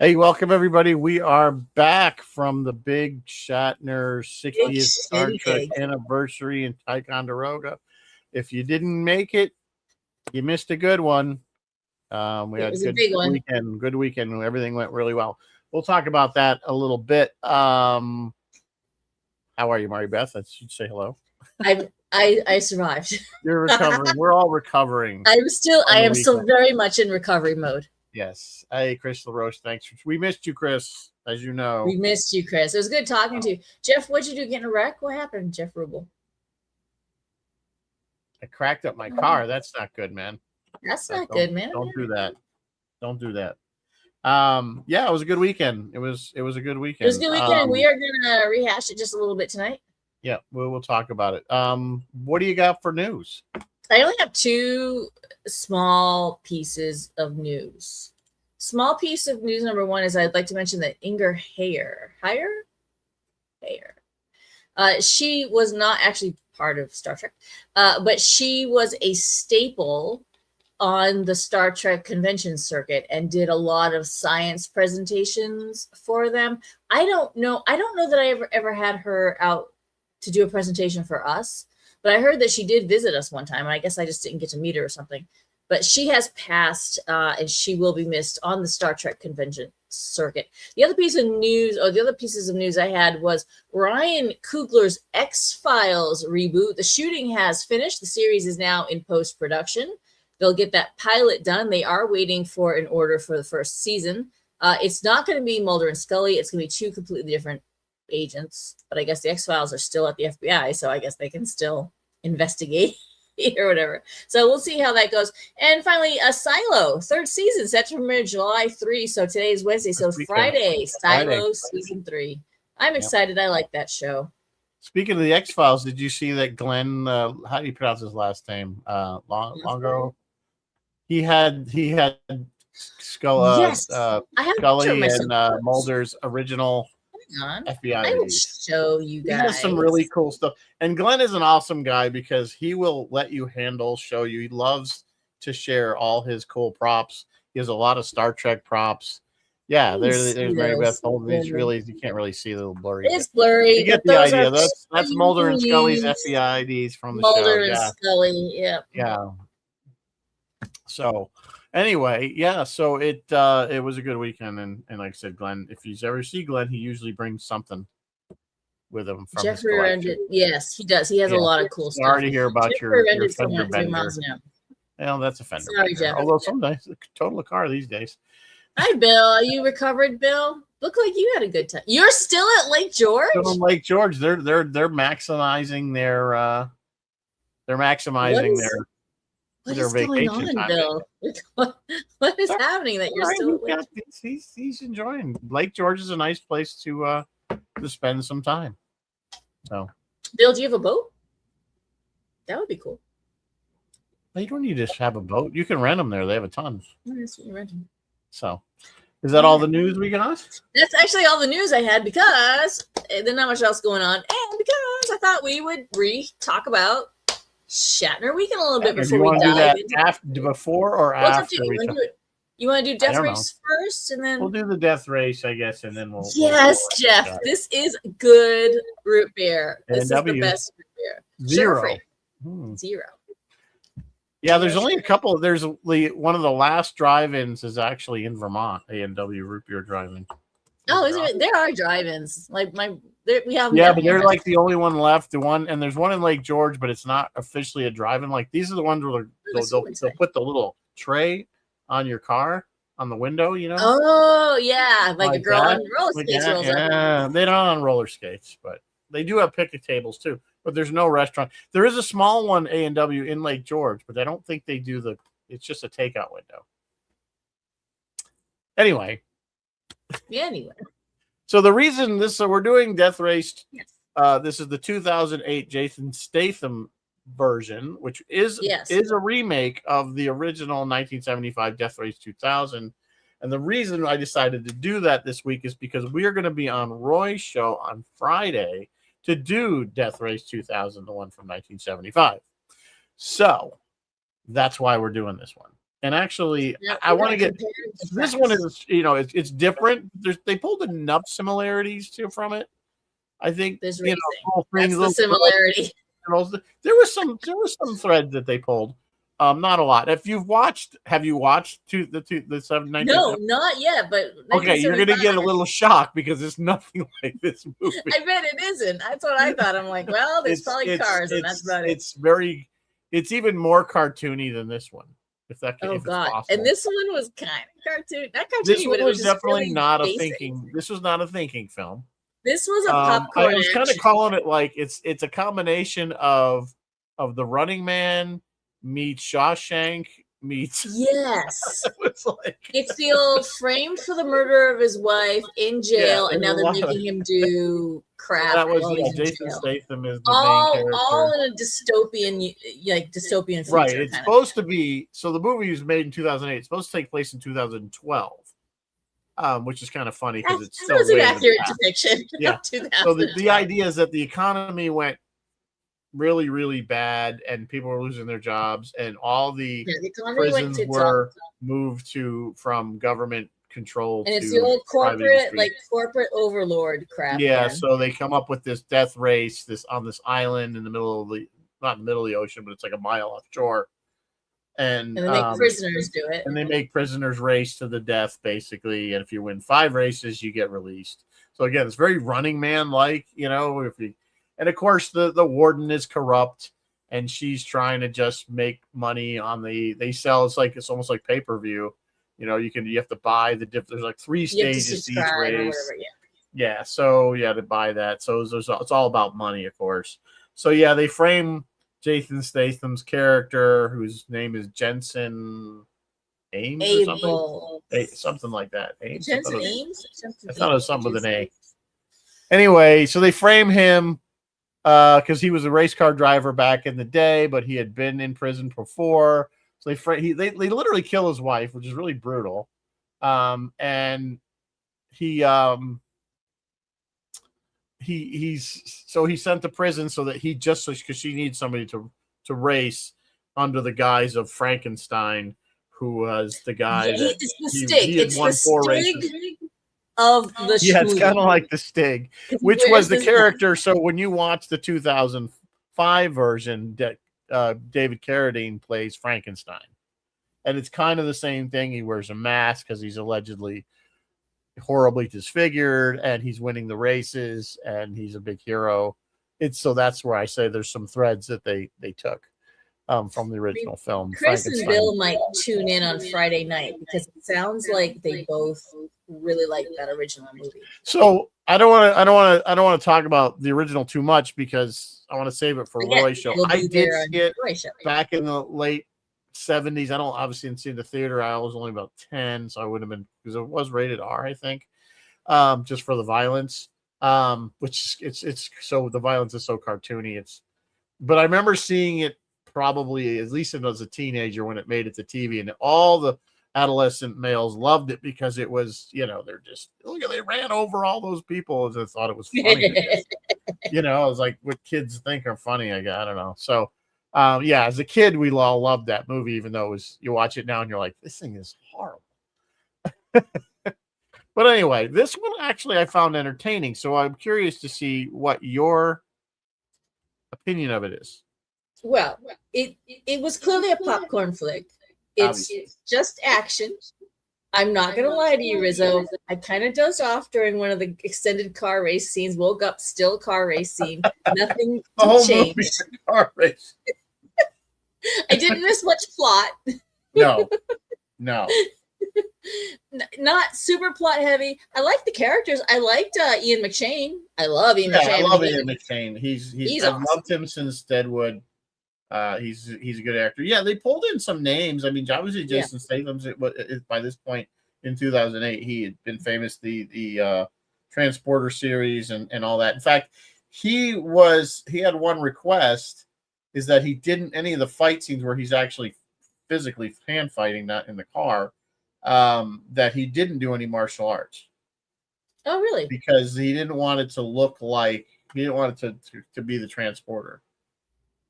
Hey, welcome everybody. We are back from the big Shatner 60th Star Trek anniversary in Ticonderoga. If you didn't make it, you missed a good one. We had a good weekend. Good weekend. Everything went really well. We'll talk about that a little bit. How are you, Mary Beth? I should say hello. I survived. You're recovering. We're all recovering. I am still very much in recovery mode. Yes. Hey, Chris LaRoche, thanks. We missed you, Chris, as you know. We missed you, Chris. It was good talking to you. Jeff, what'd you do getting a wreck? What happened, Jeff Rubel? I cracked up my car. That's not good, man. That's not good, man. Don't do that. Don't do that. Yeah, it was a good weekend. It was a good weekend. It was a good weekend, and we are gonna rehash it just a little bit tonight. Yeah, we'll talk about it. What do you got for news? I only have two small pieces of news. Small piece of news number one is I'd like to mention that Inger Hayer, she was not actually part of Star Trek, but she was a staple on the Star Trek convention circuit and did a lot of science presentations for them. I don't know that I ever had her out to do a presentation for us. But I heard that she did visit us one time. I guess I just didn't get to meet her or something. But she has passed, and she will be missed on the Star Trek convention circuit. The other piece of news, or the other pieces of news I had, was Ryan Coogler's X-Files reboot. The shooting has finished. The series is now in post-production. They'll get that pilot done. They are waiting for an order for the first season. It's not going to be Mulder and Scully. It's going to be two completely different agents, but I guess the X-Files are still at the FBI, so I guess they can still investigate or whatever. So we'll see how that goes. And finally, Silo, third season, set to premiere July 3. So today is Wednesday, so Friday, Silo season 3. I'm excited. I like that show. Speaking of the X-Files, did you see that Glenn, how do you pronounce his last name? Longo? He had Scully and Mulder's original FBI. I will show you guys. He has some really cool stuff. And Glenn is an awesome guy because he will let you show you. He loves to share all his cool props. He has a lot of Star Trek props. Yeah, there's Mary Beth holding these. Really, you can't really see the little blurry. It's blurry. You get the idea. That's Mulder and Scully's FBI IDs from the show. Mulder and Scully. Yeah. So anyway, yeah, so it was a good weekend, and like I said, Glenn, if you ever see Glenn, he usually brings something with him from Jeffrey Rendon. Yes, he does. He has a lot of cool stuff. I already hear about your fender bender. Well, that's a fender. Sorry, Jeff. Although sometimes total a car these days. Hi, Bill. Are you recovered, Bill? Look like you had a good time. You're still at Lake George? Still in Lake George. They're maximizing their What is going on, Bill? What is happening that you're still? He's enjoying. Lake George is a nice place to spend some time. So, Bill, do you have a boat? That would be cool. You don't need to have a boat. You can rent them there. They have a ton. That's what you rent them. So, is that all the news we got? That's actually all the news I had because there's not much else going on, and because I thought we would talk about Shatner Weekend a little bit before we dive into before or after. You want to do Death Race first, and then we'll do the Death Race, I guess, and then we'll. Yes, Jeff, this is good root beer. This is the best root beer. Zero. Yeah, there's only a couple. There's one of the last drive-ins is actually in Vermont. A&W Root Beer Drive-In. Oh, isn't it? There are drive-ins. Like we have. Yeah, but they're like the only one left. And there's one in Lake George, but it's not officially a drive-in. Like these are the ones where they'll put the little tray on your car on the window. You know? Oh yeah, like a girl on roller skates. Yeah, they're not on roller skates, but they do have picnic tables too. But there's no restaurant. There is a small one, A&W, in Lake George, but I don't think they do it's just a takeout window. Anyway. So the reason we're doing Death Race, this is the 2008 Jason Statham version, which is a remake of the original 1975 Death Race 2000. And the reason I decided to do that this week is because we are going to be on Roy's show on Friday to do Death Race 2000, the one from 1975. So that's why we're doing this one. And actually, Now, I we're want to gonna get compare and this one contrast. is it's different. They pulled enough similarities from it. I think There's racing. little things, That's the little similarity. there was some threads that they pulled. Not a lot. If have you watched the 19? No, not yet. But Okay, you're gonna 1975. get a little shock because it's nothing like this movie. I bet it isn't. That's what I thought. I'm like, well, there's probably cars, and that's about it. It's even more cartoony than this one. If Oh it's God! possible. And this one was kind of cartoon, not cartoony, This one but it was was just definitely really not a basic. thinking. This was not a thinking film. This was a I popcorn was kind of action. calling it like it's a combination of the Running Man meets Shawshank meets. Yes, It's like it's the framed for the murder of his wife in jail, and now they're making him do crap. that was while he's in Jason jail. Statham is the main character. All in a dystopian future. Right. It's supposed to be. So the movie was made in 2008. It's supposed to take place in 2012, which is kind of funny because it's still an accurate depiction. Yeah. So the idea is that the economy went really, really bad, and people were losing their jobs, and all the prisons were moved from government control. And it's the old corporate overlord crap. Yeah. So they come up with this death race on this island in the middle of not in the middle of the ocean, but it's like a mile offshore. And they make prisoners do it. And they make prisoners race to the death, basically. And if you win 5 races, you get released. So again, it's very Running Man like, and of course the warden is corrupt, and she's trying to just make money on they sell. It's almost like pay-per-view. You have to buy there's like 3 stages to each race. Yeah. So to buy that. So it's all about money, of course. So yeah, they frame Jason Statham's character, whose name is Jensen Ames or something like that. Jensen Ames? I thought it was something with an A. Anyway, so they frame him because he was a race car driver back in the day, but he had been in prison before. So they literally kill his wife, which is really brutal. And he he's sent to prison so that because she needs somebody to race under the guise of Frankenstein, who was the guy that he had won 4 races. Of the it's kind of like the Stig, which was the character. So when you watch the 2005 version, David Carradine plays Frankenstein, and it's kind of the same thing. He wears a mask because he's allegedly horribly disfigured, and he's winning the races, and he's a big hero. So that's where I say there's some threads that they took from the original film. Chris and Bill might tune in on Friday night because it sounds like they both really like that original movie. So I don't want to talk about the original too much because I want to save it for Roy's show. I did see it back in the late 70s. I obviously didn't see it in the theater. I was only about 10, so I wouldn't have been, because it was rated R, I think, just for the violence. Which it's so the violence is so cartoony. But I remember seeing it probably at least as a teenager when it made it to TV, and all the adolescent males loved it because it was, they're just they ran over all those people and I thought it was funny. I was like, what kids think are funny. I don't know. So as a kid, we all loved that movie, even though you watch it now and you're like, this thing is horrible. But anyway, this one actually I found entertaining. So I'm curious to see what your opinion of it is. Well, it was clearly a popcorn flick. It's just action. I'm not going to lie to you, Rizzo. I kind of dozed off during one of the extended car race scenes, woke up, still car race scene. Nothing changed. Car race. I didn't miss much plot. No. Not super plot heavy. I like the characters. I liked Ian McShane. I love Ian McShane. I love Ian McShane. He's I've loved him since Deadwood. He's a good actor. Yeah, they pulled in some names. I mean, obviously Jason Statham's by this point in 2008, he had been famous, the Transporter series and all that. In fact, he had one request, is that he didn't any of the fight scenes where he's actually physically hand fighting, not in the car, that he didn't do any martial arts. Oh, really? Because he didn't want it to look like, he didn't want it to be the Transporter.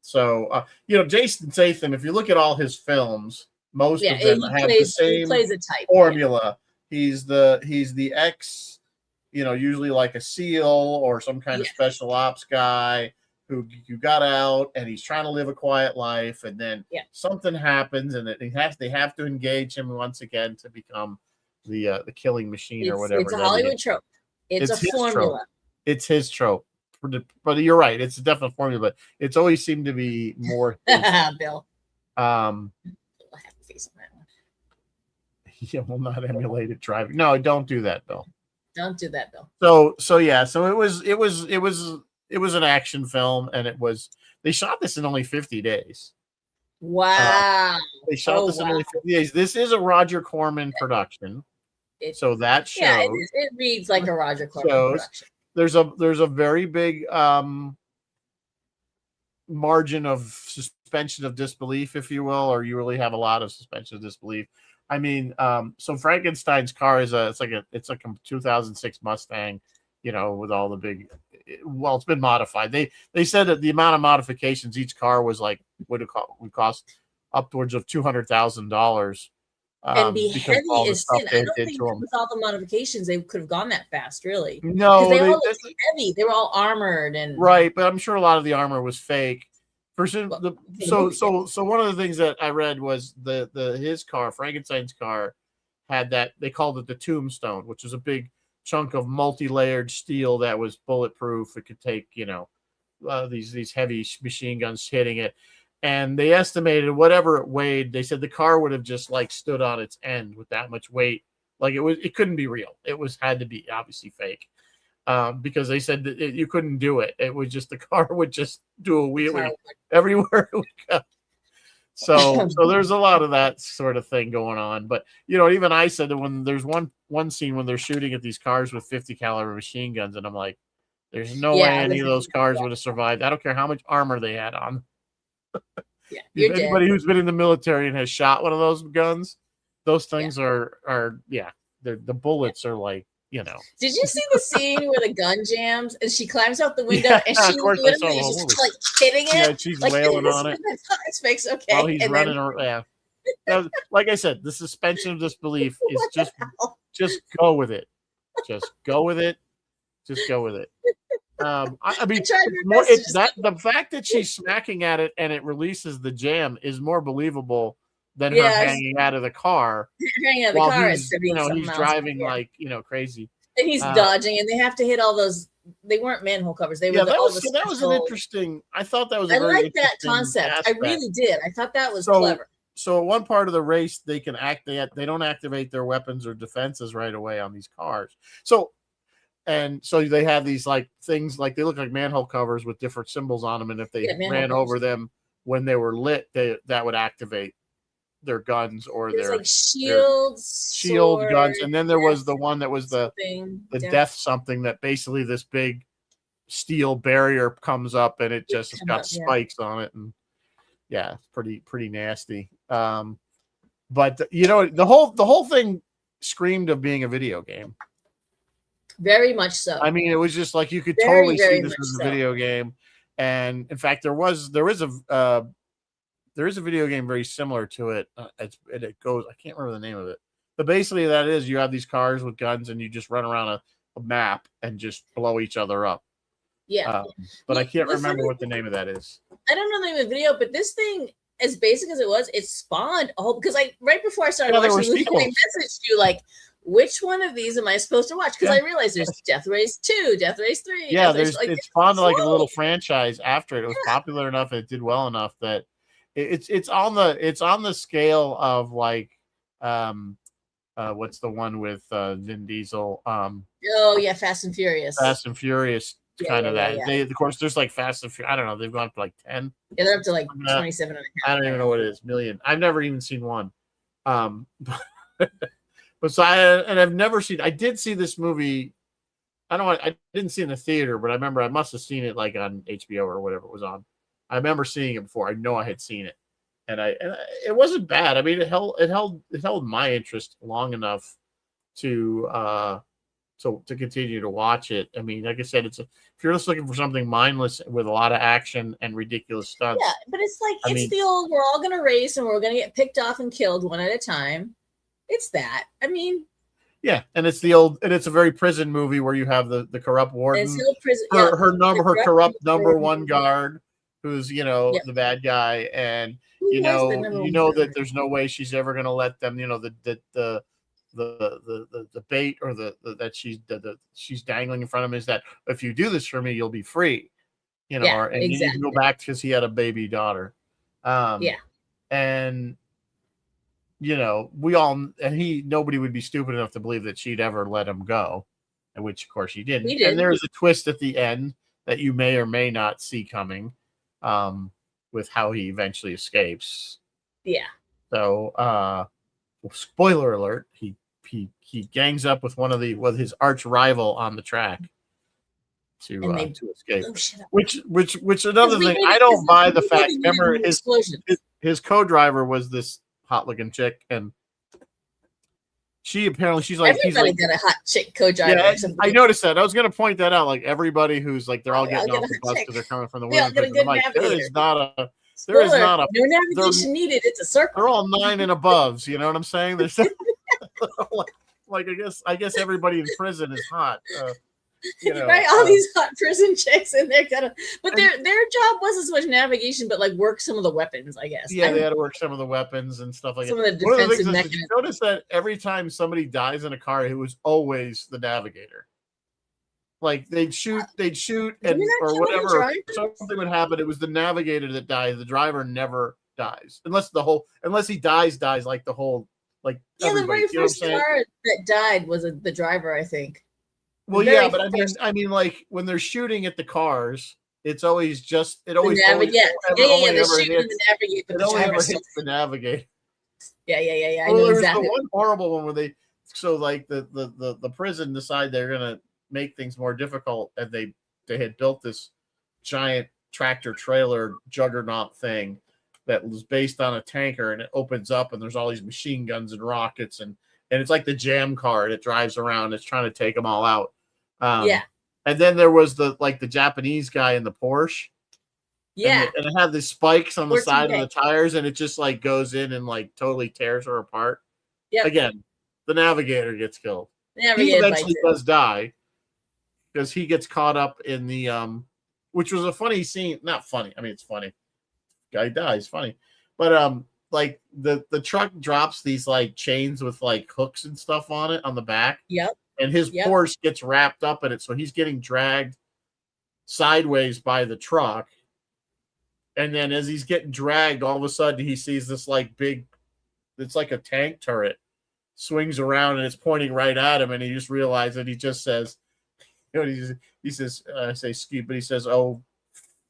So, Jason Statham, if you look at all his films, Most Yeah, of them have the he same plays a type. formula. He's the ex, usually like a SEAL or some kind of special ops guy who you got out, and he's trying to live a quiet life, and then something happens, and they have to engage him once again to become the killing machine or whatever. It's a Hollywood trope. It's a formula. It's his trope. But you're right. It's a definite formula, but it's always seemed to be more Bill. Yeah, will not emulate it driving. No, don't do that, Bill. Don't do that, Bill. So it was an action film, and they shot this in only 50 days. Wow. They shot this in only 50 days. This is a Roger Corman production. So that shows. Yeah, it reads like a Roger Corman production. There's a very big margin of suspension of disbelief, if you will, or you really have a lot of suspension of disbelief. I mean, so Frankenstein's car is it's like a 2006 Mustang, with all the big. Well, it's been modified. They said that the amount of modifications each car was like would cost upwards of $200,000. And be heavy as sin. I don't think with all the modifications they could have gone that fast, really. No, they all looked heavy. They were all armored and right, but I'm sure a lot of the armor was fake. So one of the things that I read was his car, Frankenstein's car, had that they called it the tombstone, which was a big chunk of multi-layered steel that was bulletproof. It could take these heavy machine guns hitting it, and they estimated whatever it weighed. They said the car would have just like stood on its end with that much weight. Like it couldn't be real. It had to be obviously fake. Because they said that you couldn't do it. It would just the car would just do a wheelie everywhere it would go. So there's a lot of that sort of thing going on. But even I said that when there's one scene when they're shooting at these cars with 50 caliber machine guns, and I'm like, there's no way any of those cars would have survived. I don't care how much armor they had on. Anybody who's been in the military and has shot one of those guns, those things are the bullets are like. Did you see the scene where the gun jams and she climbs out the window and she literally is just like hitting it? Yeah, she's like, wailing on it. Makes okay. While he's running around. Like I said, the suspension of disbelief is just go with it. Just go with it. Just go with it. I mean, it's that the fact that she's smacking at it and it releases the jam is more believable than her hanging out of the car. Hanging out of the car is he's driving like crazy. And he's dodging, and they have to hit all those. They weren't manhole covers. They were that was an interesting. I thought that was. I like that concept. Aspect. I really did. I thought that was clever. So one part of the race, they can they don't activate their weapons or defenses right away on these cars. So they have these like things like they look like manhole covers with different symbols on them, and if they ran over them when they were lit, that would activate their guns or their like shield guns. And then there was the one that was the death something that basically this big steel barrier comes up and it just got spikes on it, and it's pretty nasty. But the whole thing screamed of being a video game. Very much so. I mean, it was just like you could totally see this as a video game. And in fact, there is a video game very similar to it. It goes, I can't remember the name of it, but basically that is you have these cars with guns and you just run around a map and just blow each other up. Yeah. But I can't remember what the name of that is. I don't know the name of the video, but this thing, as basic as it was, it spawned a whole, because right before I started watching, I messaged you like, which one of these am I supposed to watch? Because I realized there's Death Race 2, Death Race 3. Yeah, it spawned like a little franchise after it. It was popular enough and it did well enough that it's on the scale of like what's the one with Vin Diesel? Fast and Furious. Fast and Furious, kind of that. They, of course, there's like Fast and Furious. I don't know. They've gone up to like 10. Yeah, they're up to like 27 and a half. I don't even know what it is. Million. I've never even seen one. But so I've never seen. I did see this movie. I didn't see it in the theater, but I remember I must have seen it like on HBO or whatever it was on. I remember seeing it before. I know I had seen it, and it wasn't bad. I mean, it held my interest long enough to to continue to watch it. I mean, like I said, if you're just looking for something mindless with a lot of action and ridiculous stunts. Yeah, but it's like I mean, the old we're all gonna race and we're gonna get picked off and killed one at a time. It's that. I mean, yeah, and it's a very prison movie where you have the corrupt warden, it's still prison. her corrupt number one guard, who's Yep. the bad guy, and Who you was the know number you one know guard? that there's no way she's ever going to let them, the bait or that she's dangling in front of him is that if you do this for me, you'll be free, Yeah, and he needs to go exactly. back because he had a baby daughter, Yeah. and nobody would be stupid enough to believe that she'd ever let him go, and which of course she didn't. He did. And there's a twist at the end that you may or may not see coming, with how he eventually escapes. Yeah. So, spoiler alert: he gangs up with with his arch rival on the track to escape. Oh, shut up. Which another thing, I don't buy the fact. Remember his co-driver was this hot-looking chick, and she's like, everybody got a hot chick co-driver. Yeah, I noticed that. I was going to point that out. Like everybody who's like, they're all getting off the bus because they're coming from the women's. Like, there is not a no navigation needed. It's a circle. They're all 9 and aboves. You know what I'm saying? There's like I guess everybody in prison is hot. Right, all these hot prison chicks, and they're but their job wasn't so much navigation, but like work some of the weapons, I guess. Yeah, they had to work some of the weapons and stuff like that. Some of the defensive mechanisms. You notice that every time somebody dies in a car, it was always the navigator. Like they'd shoot, and or whatever. Something would happen. It was the navigator that died. The driver never dies unless he dies like the whole like. Yeah, the very first car that died was the driver, I think. Well, yeah, but I mean, like when they're shooting at the cars, it's always just it only ever hits the navigator. Yeah. I know exactly. The one horrible one where the prison decide they're gonna make things more difficult, and they had built this giant tractor trailer juggernaut thing that was based on a tanker, and it opens up, and there's all these machine guns and rockets, and it's like the jam car that drives around. It's trying to take them all out. And then there was the Japanese guy in the Porsche. Yeah, and it had the spikes on the side of the tires, and it just like goes in and like totally tears her apart. Yeah. Again, the navigator gets killed. He eventually does die because he gets caught up in the which was a funny scene. Not funny. I mean, it's funny. Guy dies. Funny, but like the truck drops these like chains with like hooks and stuff on it on the back. Yep. And his Porsche gets wrapped up in it, so he's getting dragged sideways by the truck. And then as he's getting dragged, all of a sudden he sees this like big, it's like a tank turret, swings around and it's pointing right at him. And he just realized that he just says, he says, I say ski, but he says, "Oh,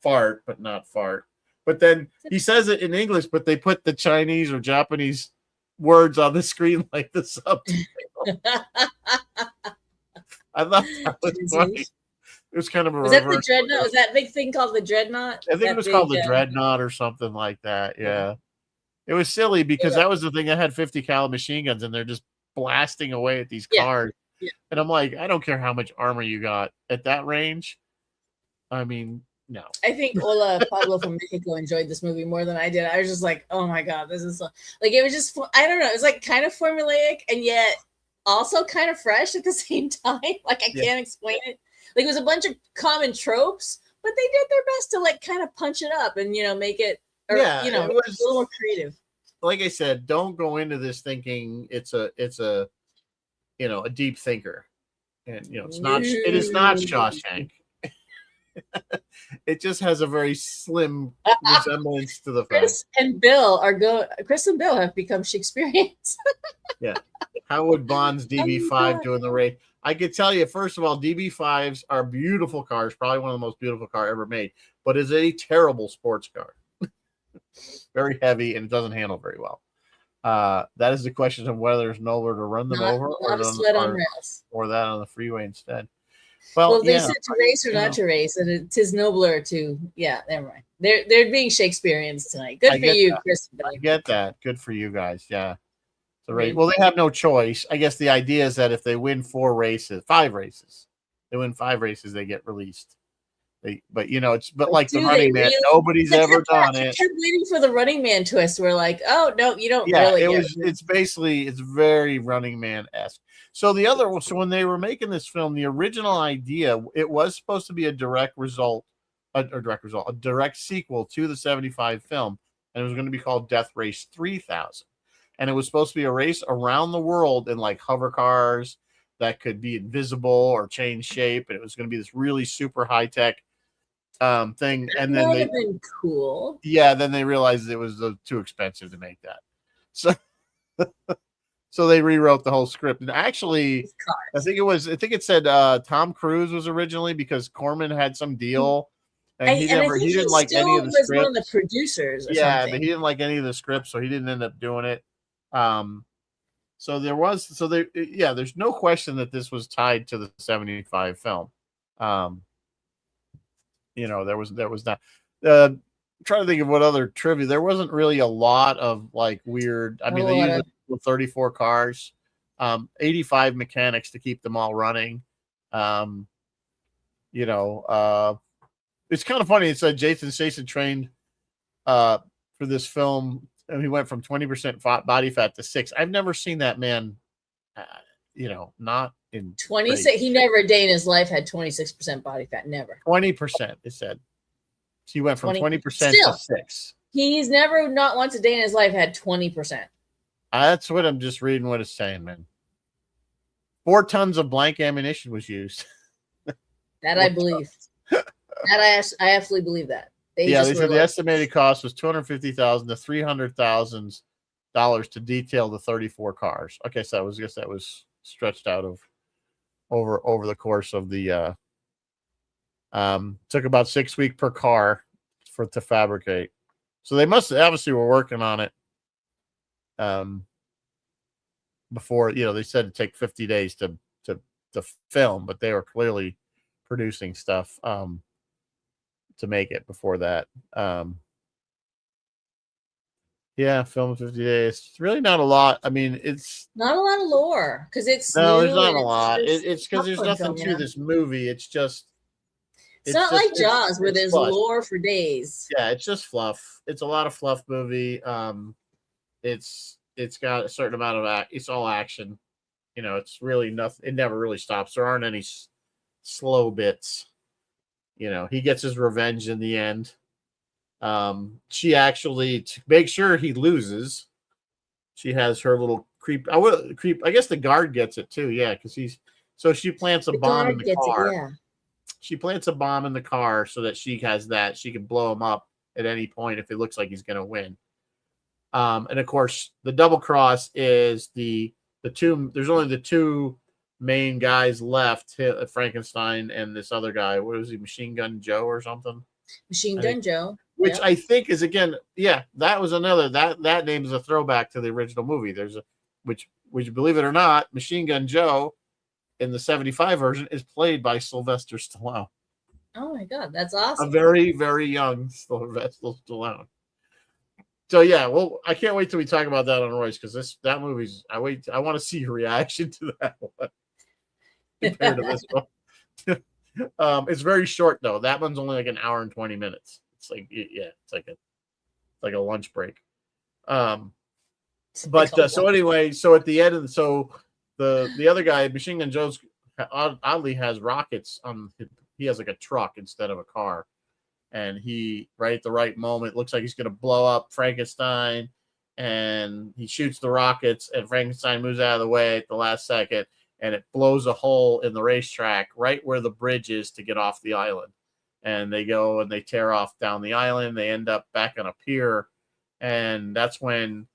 fart," but not fart. But then he says it in English, but they put the Chinese or Japanese words on the screen like the subtitle. I thought that was funny. It was kind of a. Was that the dreadnought? Was that big thing called the dreadnought? I think it was called the dreadnought or something like that. Yeah, it was silly because that was the thing that had 50 cal machine guns and they're just blasting away at these cars. Yeah. And I'm like, I don't care how much armor you got at that range. I mean, no. I think Ola Pablo from Mexico enjoyed this movie more than I did. I was just like, oh my God, this is so... like, it was just, I don't know. It was like kind of formulaic and yet also kind of fresh at the same time. Like I can't explain it. Like it was a bunch of common tropes, but they did their best to like kind of punch it up and, make it, or, it was a little more creative. Like I said, don't go into this thinking it's a deep thinker. And, it is not Shawshank. It just has a very slim resemblance to the fact. Chris and Bill have become Shakespeareans. Yeah. How would Bond's DB5 do in the race? I could tell you, first of all, DB5s are beautiful cars, probably one of the most beautiful cars ever made, but it's a terrible sports car. Very heavy, and it doesn't handle very well. That is the question of whether it's nobler to run them over or that on the freeway instead. Well, they said to race or not to race, and it is nobler to. Yeah, never mind. They're being Shakespeareans tonight. Good for you, Chris. I get that. Good for you guys. Yeah. The race. Well, they have no choice. I guess the idea is that if they win 5 races, they win 5 races, they get released. But it's like the Running Man. Really? Nobody's ever done it. I kept waiting for the Running Man twist. We're like, oh no, you don't. Yeah, really it's basically very Running Man-esque. So when they were making this film, the original idea, it was supposed to be a direct sequel to the 75 film, and it was going to be called Death Race 3000. And it was supposed to be a race around the world in like hover cars that could be invisible or change shape, and it was going to be this really super high-tech thing. And then might have been cool. Yeah, then they realized it was too expensive to make that. So they rewrote the whole script. And actually, I think it said Tom Cruise was originally, because Corman had some deal, and he didn't like any of the scripts. One of the producers. But he didn't like any of the scripts, so he didn't end up doing it. There's no question that this was tied to the 75 film. There was not. Trying to think of what other trivia. There wasn't really a lot of like weird. I mean, they used 34 cars, 85 mechanics to keep them all running. It's kind of funny. It said Jason Statham trained for this film, and he went from 20% body fat to 6%. I've never seen that man. Not in 26. He never a day in his life had 26% body fat. Never. 20%. It said. So he went from 20% to 6%. He's never, not once a day in his life, had 20%. That's what I'm just reading. What it's saying, man. 4 tons of blank ammunition was used. That I believe. I absolutely believe that. They said the estimated cost was $250,000 to $300,000 to detail the 34 cars. Okay, so that was stretched out over the course of the took about 6 weeks per car to fabricate. So they obviously were working on it before, they said it'd take 50 days to film, but they were clearly producing stuff to make it before that. Film in 50 days. It's really not a lot. I mean, it's not a lot of lore because it's there's not a lot. It's because there's nothing to this movie. It's not like Jaws where there's lore for days. Yeah, it's just fluff. It's a lot of fluff movie. It's got a certain amount of it's all action. It's really nothing. It never really stops. There aren't any slow bits. He gets his revenge in the end. She actually, to make sure he loses, she has her little creep. I guess the guard gets it too. Yeah, because she plants a bomb in the car. She plants a bomb in the car so that she has that. She can blow him up at any point if it looks like he's going to win. And of course, the double cross is the two. There's only the two main guys left: Frankenstein and this other guy. What was he? Machine Gun Joe or something? Machine Gun Joe. Which I think is that was another that name is a throwback to the original movie. Which believe it or not, Machine Gun Joe in the 75 version is played by Sylvester Stallone. Oh my God, that's awesome! A very, very young Sylvester Stallone. So well, I can't wait till we talk about that on Royce, because that movie's. I want to see your reaction to that one compared to this one. It's very short though. That one's only like an hour and 20 minutes. It's like it's like a lunch break. So anyway, so at the end of the other guy, Machine Gun Joe's oddly has rockets on. He has like a truck instead of a car, and he right at the right moment looks like he's going to blow up Frankenstein, and he shoots the rockets, and Frankenstein moves out of the way at the last second, and it blows a hole in the racetrack right where the bridge is to get off the island. And they go and they tear off down the island. They end up back on a pier, and that's when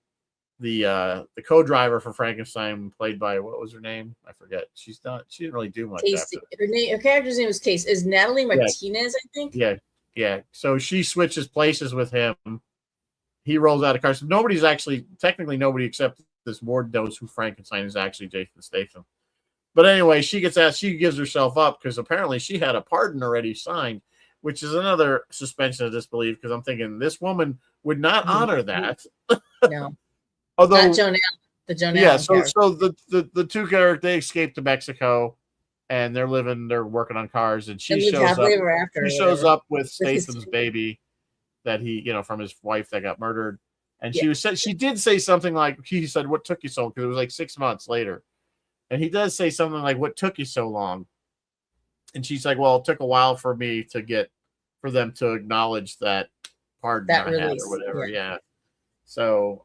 the co-driver for Frankenstein, played by, what was her name? I forget. She didn't really do much. Her character's name was Case. Is Natalie Martinez, I think. Yeah. So she switches places with him. He rolls out of car. So nobody except this ward knows who Frankenstein is actually Jason Statham. But anyway, she gets asked. She gives herself up because apparently she had a pardon already signed, which is another suspension of disbelief, because I'm thinking this woman would not honor that. No. Although, not Joan Allen. The Joan Yeah, Allen so character. the two characters, they escape to Mexico, and they're working on cars, and And lived happily ever after she or shows whatever. up with With his Statham's baby that from his wife that got murdered, and Yeah. she did say something like, he said, "What took you so?" Because it was like 6 months later, and he does say something like, "What took you so long?" And she's like, "Well, it took a while for them to acknowledge that pardon that I had or release. whatever." Yeah. Yeah. So,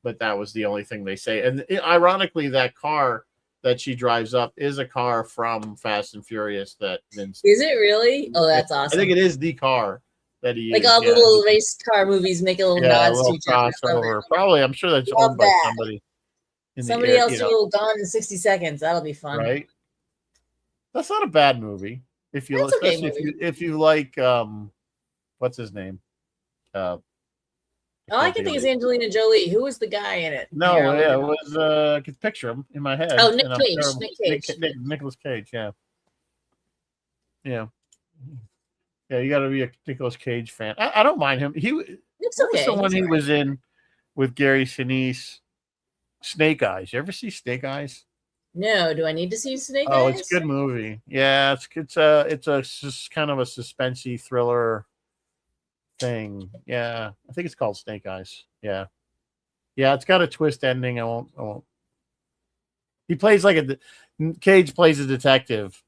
but that was the only thing they say. And ironically, that car that she drives up is a car from Fast and Furious that Vince. Is it really? Oh, that's I think awesome. it is the car that he Like used. all the little race car movies make a little Yeah, a nods to little each other. I love crossover. that. Probably, I'm sure that's Love owned by that. somebody in the Somebody air. else will Gone in 60 Seconds. That'll be fun. Right? That's not a bad movie. If you, That's okay especially movie. if you like, what's his name? All I can think is Angelina Jolie. Who was the guy in it? No, yeah, it was. I could picture him in my head. Oh, Nick Cage. Nicholas Cage. Yeah, yeah, yeah. You got to be a Nicholas Cage fan. I don't mind him. It's What okay. was the one he was in with Gary Sinise? Snake Eyes. You ever see Snake Eyes? No. Do I need to see Snake Eyes? Oh, it's a good movie. Yeah, it's just kind of a suspensey thriller thing. Yeah, I think it's called Snake Eyes. Yeah, yeah. It's got a twist ending. I won't. He plays Cage plays a detective,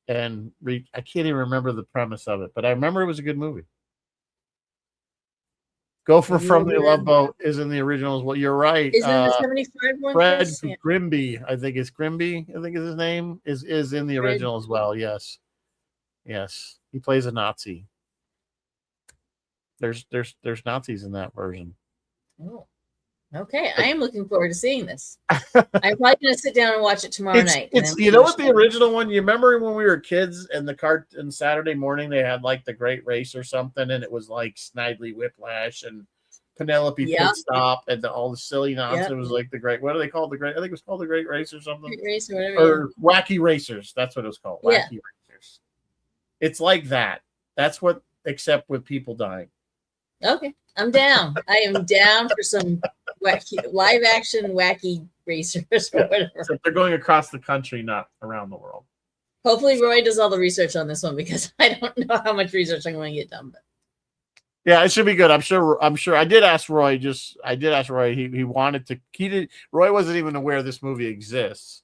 and I can't even remember the premise of it, but I remember it was a good movie. Gopher from the Love Boat is in the originals. Well, you're right. Is in the 75 one? Fred Grimby, I think it's Grimby. I think is his name is in the original as well. Yes, yes, he plays a Nazi. There's Nazis in that version. Oh. Okay, I am looking forward to seeing this. I'm probably going to sit down and watch it tomorrow night. You know what the original one? You remember when we were kids and and Saturday morning they had like the Great Race or something, and it was like Snidely Whiplash and Penelope Pit Stop and all the silly nonsense. It was like the Great. What do they call the Great? I think it was called the Great Race or something. Great Race or whatever. Or Wacky Racers. That's what it was called. Wacky Racers. It's like that. That's what, except with people dying. Okay, I'm down. I am down for some wacky, live action wacky racers or whatever. Except they're going across the country, not around the world. Hopefully Roy does all the research on this one because I don't know how much research I'm going to get done. But yeah, it should be good. I'm sure. I did ask Roy. He wanted to. Roy wasn't even aware this movie exists,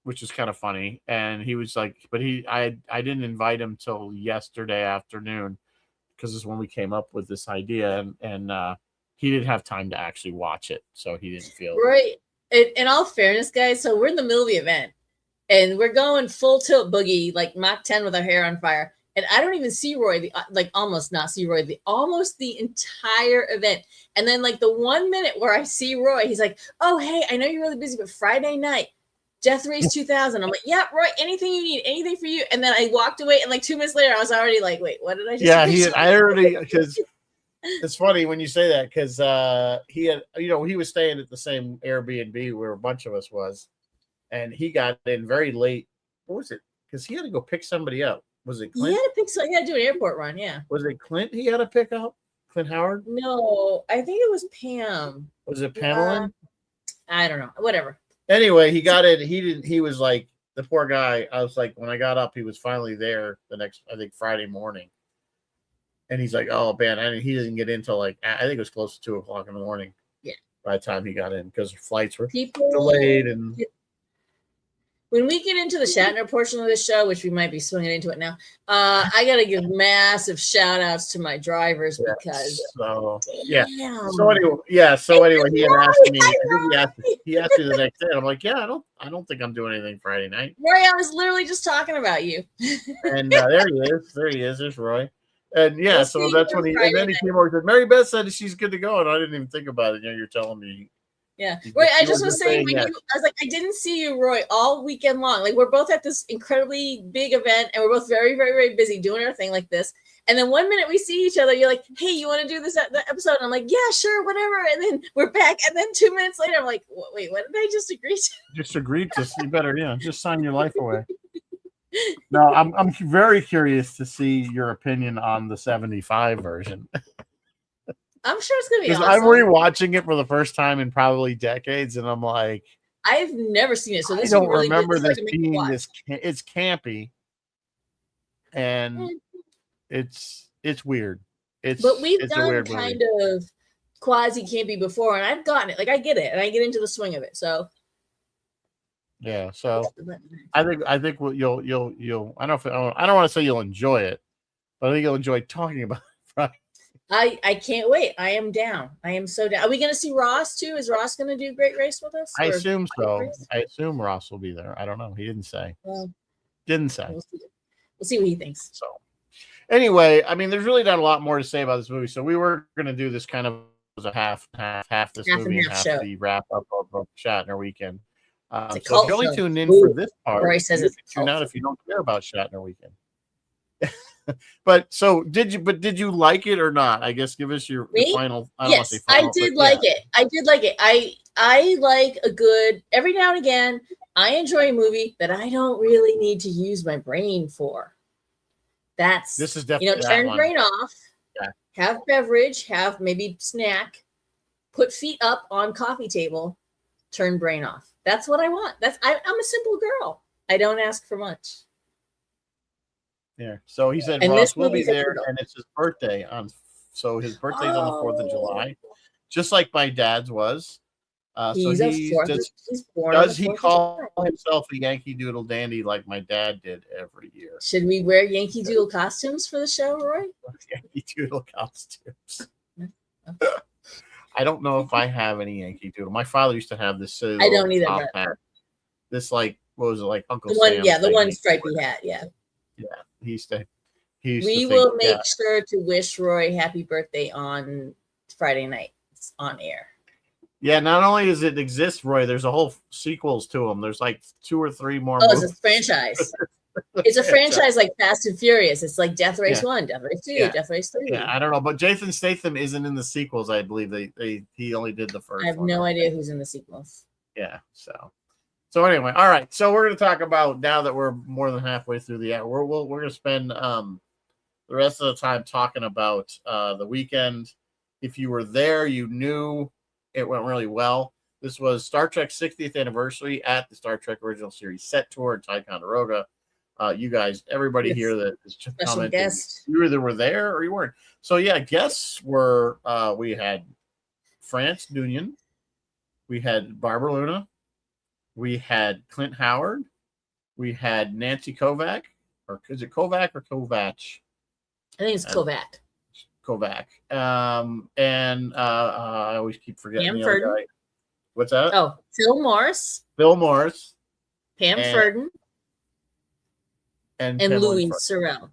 which is kind of funny. And he was like, but I didn't invite him till yesterday afternoon because this is when we came up with this idea, and he didn't have time to actually watch it, so he didn't feel. Roy, in all fairness, guys, so we're in the middle of the event, and we're going full tilt boogie, like Mach 10 with our hair on fire. And I don't even see Roy, almost not see Roy, almost the entire event. And then like the 1 minute where I see Roy, he's like, "Oh, hey, I know you're really busy, but Friday night, Death Race 2000. I'm like, "Yeah, Roy, anything you need, anything for you." And then I walked away, and like 2 minutes later, I was already like, "Wait, what did I just?" Yeah, because it's funny when you say that because he had, he was staying at the same Airbnb where a bunch of us was, and he got in very late. What was it? Because he had to go pick somebody up. Was it Clint? He had to do an airport run, yeah. Was it Clint he had to pick up? Clint Howard? No, I think it was Pam. Was it Pamela? I don't know. Whatever. Anyway, he got in. He was like, the poor guy. I was like, when I got up, he was finally there the next, I think, Friday morning. And he's like, "Oh, man." And he didn't get in till I think it was close to 2:00 in the morning. Yeah. By the time he got in, because flights were delayed. And when we get into the Shatner portion of the show, which we might be swinging into it now, I got to give massive shout outs to my drivers because. So he had asked me. He asked me the next day. I'm like, "Yeah, I don't think I'm doing anything Friday night." Roy, I was literally just talking about you. And there he is. There's Roy. And so that's when he came over and said, "Mary Beth said she's good to go," and I didn't even think about it. You're telling me. Yeah, Roy, I just was saying, I was like, I didn't see you, Roy, all weekend long. Like, we're both at this incredibly big event, and we're both very, very, very busy doing our thing like this. And then 1 minute we see each other, you're like, "Hey, you want to do this episode?" And I'm like, "Yeah, sure, whatever." And then we're back, and then 2 minutes later, I'm like, "Wait, what did I just agree to?" Just agreed to. You better, just sign your life away. No, I'm very curious to see your opinion on the 75 version. I'm sure it's gonna be Because awesome. I'm rewatching it for the first time in probably decades, and I'm like, I've never seen it, so I this don't would really remember this this being this. It's campy, and it's weird. But we've It's a done weird kind movie. of quasi campy before, and I've gotten it. Like I get it, and I get into the swing of it. So Yeah. So I think you'll. I don't want to say you'll enjoy it, but I think you'll enjoy talking about it. I can't wait. I am down. I am so down. Are we going to see Ross too? Is Ross going to do Great Race with us? I assume so. I assume Ross will be there. I don't know. He didn't say. Well, didn't say. We'll see what he thinks. So anyway, I mean, there's really not a lot more to say about this movie. So we were going to do this kind of as a half this movie and half the wrap up of Shatner Weekend. So if you only tuned in for this part, Roy says it's tune out if you don't care about Shatner Weekend. But so did you like it or not? I guess give us your final. Yes, I did like it. I did like it. I like a good every now and again. I enjoy a movie that I don't really need to use my brain for. This is definitely turn your brain off. Yeah. Have beverage. Have maybe snack. Put feet up on coffee table. Turn brain off. That's what I want. I'm a simple girl. I don't ask for much. Yeah. So he said Ross will be there, and it's his birthday so his birthday's on the 4th of July, just like my dad's was. Does he call himself a Yankee Doodle Dandy like my dad did every year? Should we wear Yankee Doodle costumes for the show, Roy? Yankee Doodle costumes. I don't know if I have any Yankee Doodle. My father used to have this. I don't either. Hat. This what was it like Uncle Sam? Yeah, the one stripy hat. Yeah. Yeah, we will make sure to wish Roy happy birthday on Friday night. It's on air. Yeah, not only does it exist, Roy, there's a whole sequels to them. There's like 2 or 3 more. Oh, movies. It's a franchise. It's a franchise like Fast and Furious. It's like Death Race 1, Death Race 2, Death Race 3. Yeah, I don't know, but Jason Statham isn't in the sequels. I believe he only did the first. I have no idea who's in the sequels. Yeah, So anyway, all right. So we're going to talk about, now that we're more than halfway through the hour, we're going to spend the rest of the time talking about the weekend. If you were there, you knew it went really well. This was Star Trek's 60th anniversary at the Star Trek Original Series set tour in Ticonderoga. You guys, everybody here that is just commenting, you either were there or you weren't. So yeah, guests were, we had France Dunion, we had Barbara Luna, we had Clint Howard. We had Nancy Kovac. Or is it Kovac or Kovac? I think it's Kovac. Kovac. And I always keep forgetting the other guy. What's that? Oh, Phil Morris. Pam Ferdin. And Louise Sorel.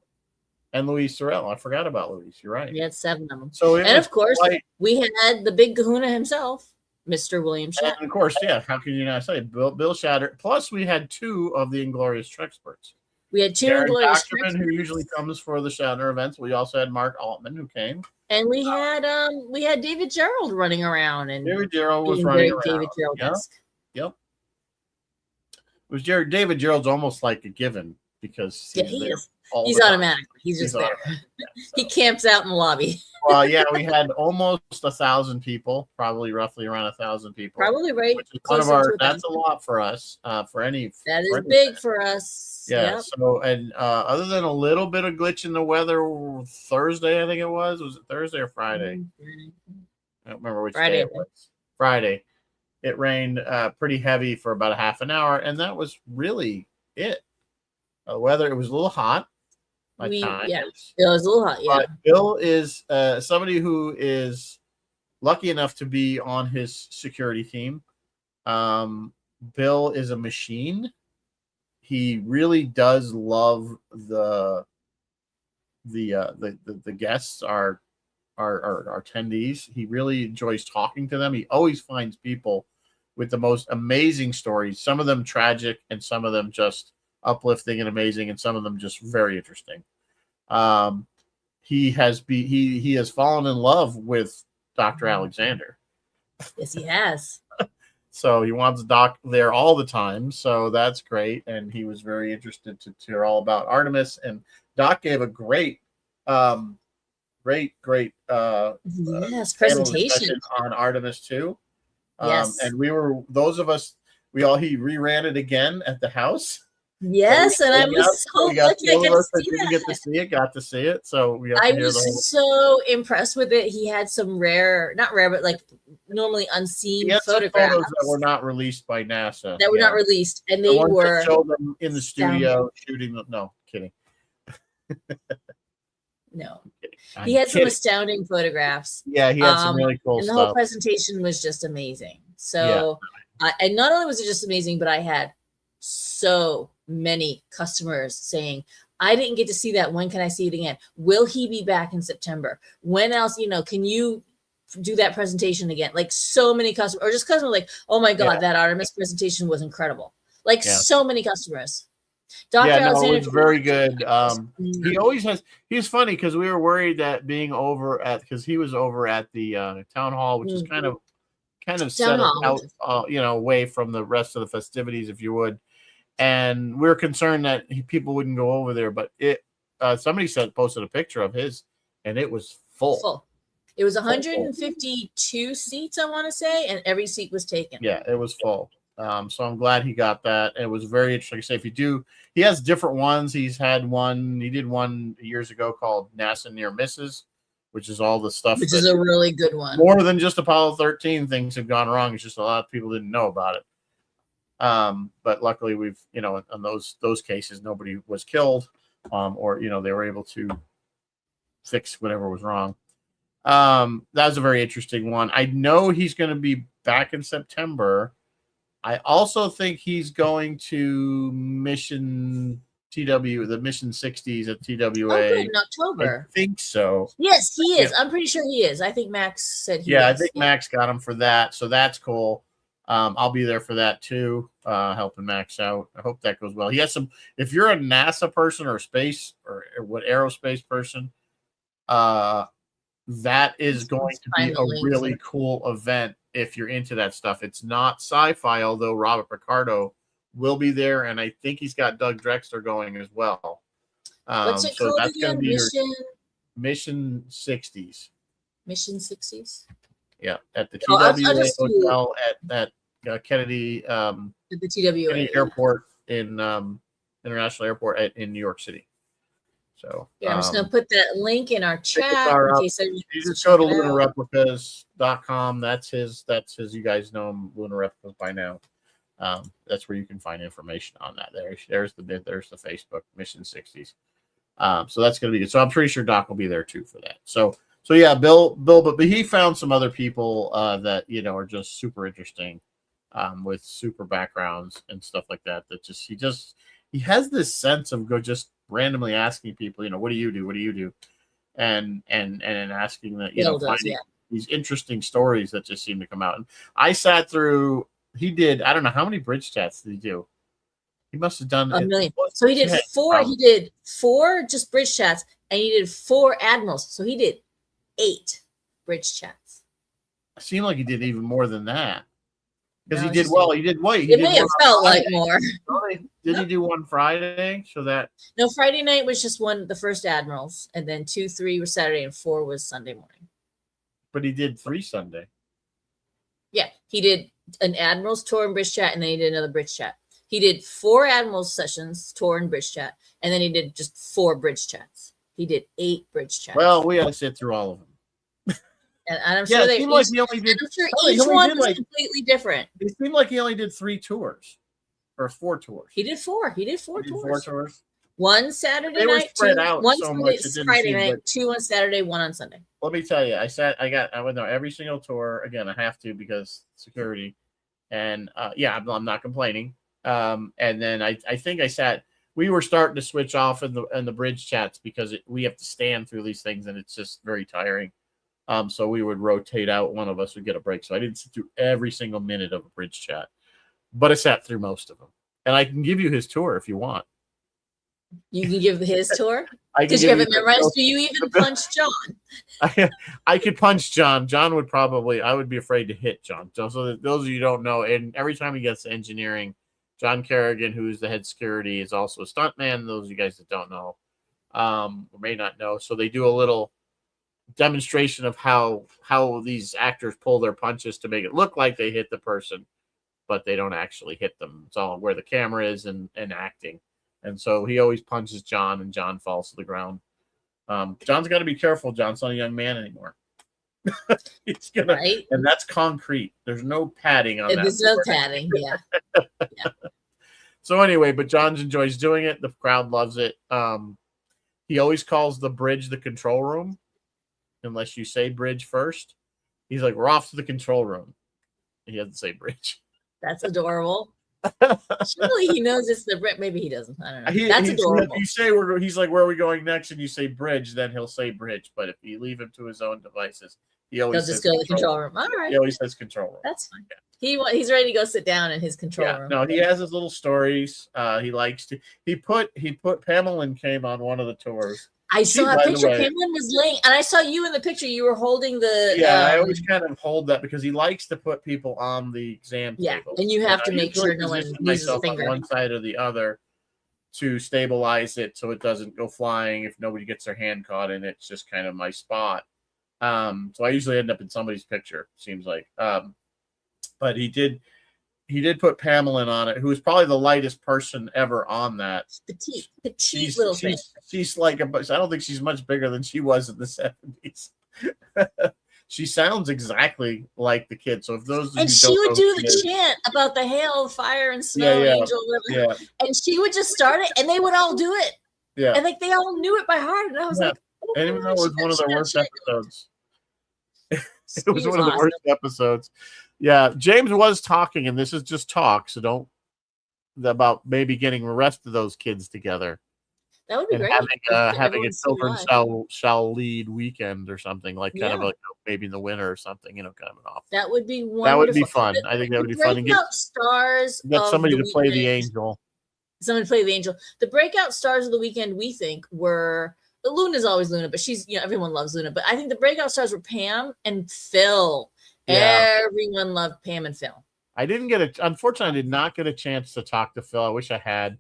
And Louise Sorel. I forgot about Louise. You're right. We had 7 of them. So and of course, we had the big kahuna himself. Mr. William Shatner. And of course, yeah. How can you not say Bill Shatner? Plus, we had 2 of the Inglorious Treksperts. We had 2 Inglorious Treksperts, who usually comes for the Shatner events. We also had Mark Altman, who came, and we had David Gerald running around, and David Gerald was running around. David Gerald-esque. Yep. It was David Gerald's almost like a given because he's automatic. He's just there. He camps out in the lobby. Well, yeah, we had almost 1,000 people, probably roughly around 1,000 people. Probably right. Which is one of our. That's a lot for us. For any. That is big for us. Yeah. Yep. So, and other than a little bit of glitch in the weather, Thursday, I think it was. Was it Thursday or Friday? I don't remember which day it was. Friday. It rained pretty heavy for about a half an hour, and that was really it. The weather. It was a little hot. It was a little hot. Yeah. But Bill is somebody who is lucky enough to be on his security team. Bill is a machine. He really does love the guests, our attendees. He really enjoys talking to them. He always finds people with the most amazing stories. Some of them tragic, and some of them just uplifting and amazing, and some of them just very interesting. He has fallen in love with Dr. Alexander. Yes, he has. So he wants Doc there all the time. So that's great. And he was very interested to hear all about Artemis. And Doc gave a great great Yes, panel presentation. discussion on Artemis 2. Yes. And we were, those of us, he reran it again at the house. Yes, and I was so we got lucky I two got of to us that see didn't get to see it, got to see it. So we got I to hear the whole. was so impressed with it. He had some rare, not rare, but like normally unseen He had some photographs photos that were not released by NASA. that were not released, and they ones were that showed them in the astounding. studio shooting them. No, kidding. No, I'm he had some kidding. astounding photographs. Yeah, he had some really cool and the stuff. whole presentation was just amazing. So, and not only was it just amazing, but I had so many customers saying, I didn't get to see that. When can I see it again? Will he be back in September? When else, can you do that presentation again? Like so many customers, or just customers like, oh my God, that Artemis presentation was incredible. Like so many customers. Dr. Alexander, it was very good. He always has. He's funny because we were worried that being over at, because he was over at the town hall, which is kind of set out, away from the rest of the festivities, if you would. And we we're concerned that people wouldn't go over there, but somebody posted a picture of his, and it was full. It was 152 seats, I want to say, and every seat was taken. Yeah, it was full. So I'm glad he got that. It was very interesting. Like I say, he has different ones. He did one years ago called NASA Near Misses, which is all the stuff. Which is a really good one. More than just Apollo 13 things have gone wrong. It's just a lot of people didn't know about it. But luckily we've, in those cases, nobody was killed, or, they were able to fix whatever was wrong. That was a very interesting one. I know he's going to be back in September. I also think he's going to Mission TW, the Mission 60s at TWA. Oh, good, in October. I think so. Yes, he is. I'm pretty sure he is. I think Max said he is. I think Max got him for that. So that's cool. I'll be there for that too, helping Max out. I hope that goes well. He has some, if you're a NASA person or space or what aerospace person, that is going to be a really cool event if you're into that stuff. It's not sci-fi, although Robert Picardo will be there, and I think he's got Doug Drexler going as well. What's it called again? Mission 60s. Mission 60s? Yeah, at the TWA hotel at Kennedy, at the TWA Kennedy Airport in International Airport in New York City. So I'm just gonna put that link in our chat in case you just go to lunarreplicas.com. That's his. You guys know him, Lunar Replicas, by now. That's where you can find information on that. There's the Facebook Mission 60s. So that's gonna be good. So I'm pretty sure Doc will be there too for that. So yeah, Bill, but he found some other people that are just super interesting, with super backgrounds and stuff like that. He has this sense of just randomly asking people, what do you do? What do you do? And asking that, finding these interesting stories that just seem to come out. And I sat through, he did, I don't know how many bridge chats did he do? He must have done a million. So he did four. He did 4 just bridge chats, and he did 4 admirals. So he did 8 bridge chats. It seemed like he did even more than that. Because No, he did well. He did what? It may have felt like more. Did he do one Friday? So that No, Friday night was just the first admirals, and then 2, 3 was Saturday, and 4 was Sunday morning. But he did 3 Sunday. Yeah, he did an admirals tour and bridge chat, and then he did another bridge chat. He did 4 admirals sessions, tour and bridge chat, and then he did just 4 bridge chats. He did 8 bridge chats. Well, we had to sit through all of them. And I'm sure each one was completely different. It seemed like he only did 3 tours or 4 tours. He did 4. He did 4 tours. 4 tours. One Saturday they night, were spread out one so Sunday, much. Friday night, 2 on Saturday, 1 on Sunday. Let me tell you, I went on every single tour. Again, I have to because security. And I'm not complaining. And then I think we were starting to switch off in the bridge chats because we have to stand through these things and it's just very tiring. So we would rotate out. One of us would get a break. So I didn't sit through every single minute of a bridge chat, but I sat through most of them. And I can give you his tour if you want. You can give his tour? Because you have it memorized. Do you even punch John? I could punch John. John would probably, I would be afraid to hit John. So those of you who don't know, and every time he gets to engineering, John Kerrigan, who's the head security, is also a stuntman. Those of you guys that don't know, or may not know. So they do a little demonstration of how these actors pull their punches to make it look like they hit the person, but they don't actually hit them. It's all where the camera is and acting. And so he always punches John, and John falls to the ground. John's got to be careful. John's not a young man anymore. He's gonna, right? And that's concrete. There's no padding on that. There's no padding. Yeah. Yeah. So anyway, but John enjoys doing it. The crowd loves it. He always calls the bridge the control room, unless you say bridge first. He's like, we're off to the control room. He doesn't say bridge. That's adorable. Surely he knows it's the bridge. Maybe he doesn't. I don't know. That's adorable. If you say he's like, where are we going next? And you say bridge, then he'll say bridge. But if you leave him to his own devices, he'll just go to the control room. All right. He always says control room. That's fine. Yeah. He's ready to go sit down in his control room. No, he has his little stories. He likes to. He put Pamela came on one of the tours. I saw a picture. Pamela was laying, and I saw you in the picture. You were holding the. Yeah, I always kind of hold that because he likes to put people on the exam table. And you have to make sure no one uses a finger on one side or the other to stabilize it so it doesn't go flying if nobody gets their hand caught in it. It's just kind of my spot. So I usually end up in somebody's picture. Seems like, but he did put Pamela on it, who was probably the lightest person ever on that. Petite little thing. She's like I don't think she's much bigger than she was in the 70s. She sounds exactly like the kid. So if those and she would do the chant about the hail, fire, and snow angel. Yeah. And she would just start it, and they would all do it. Yeah. And like they all knew it by heart. And I was like, oh, and even though it was one of the worst episodes. It was one of the worst episodes. Yeah, James was talking, and this is just talk, so don't about maybe getting the rest of those kids together. That would be great. Having a children shall lead weekend or something like kind of like maybe in the winter or something, kind of an off. That would be wonderful. That would be fun. I think that would be fun. And get stars. Get somebody to play the angel. Someone to play the angel. The breakout stars of the weekend, we think, were. Luna's always Luna, but she's everyone loves Luna. But I think the breakout stars were Pam and Phil. Yeah. Everyone loved Pam and Phil. Unfortunately, I did not get a chance to talk to Phil. I wish I had.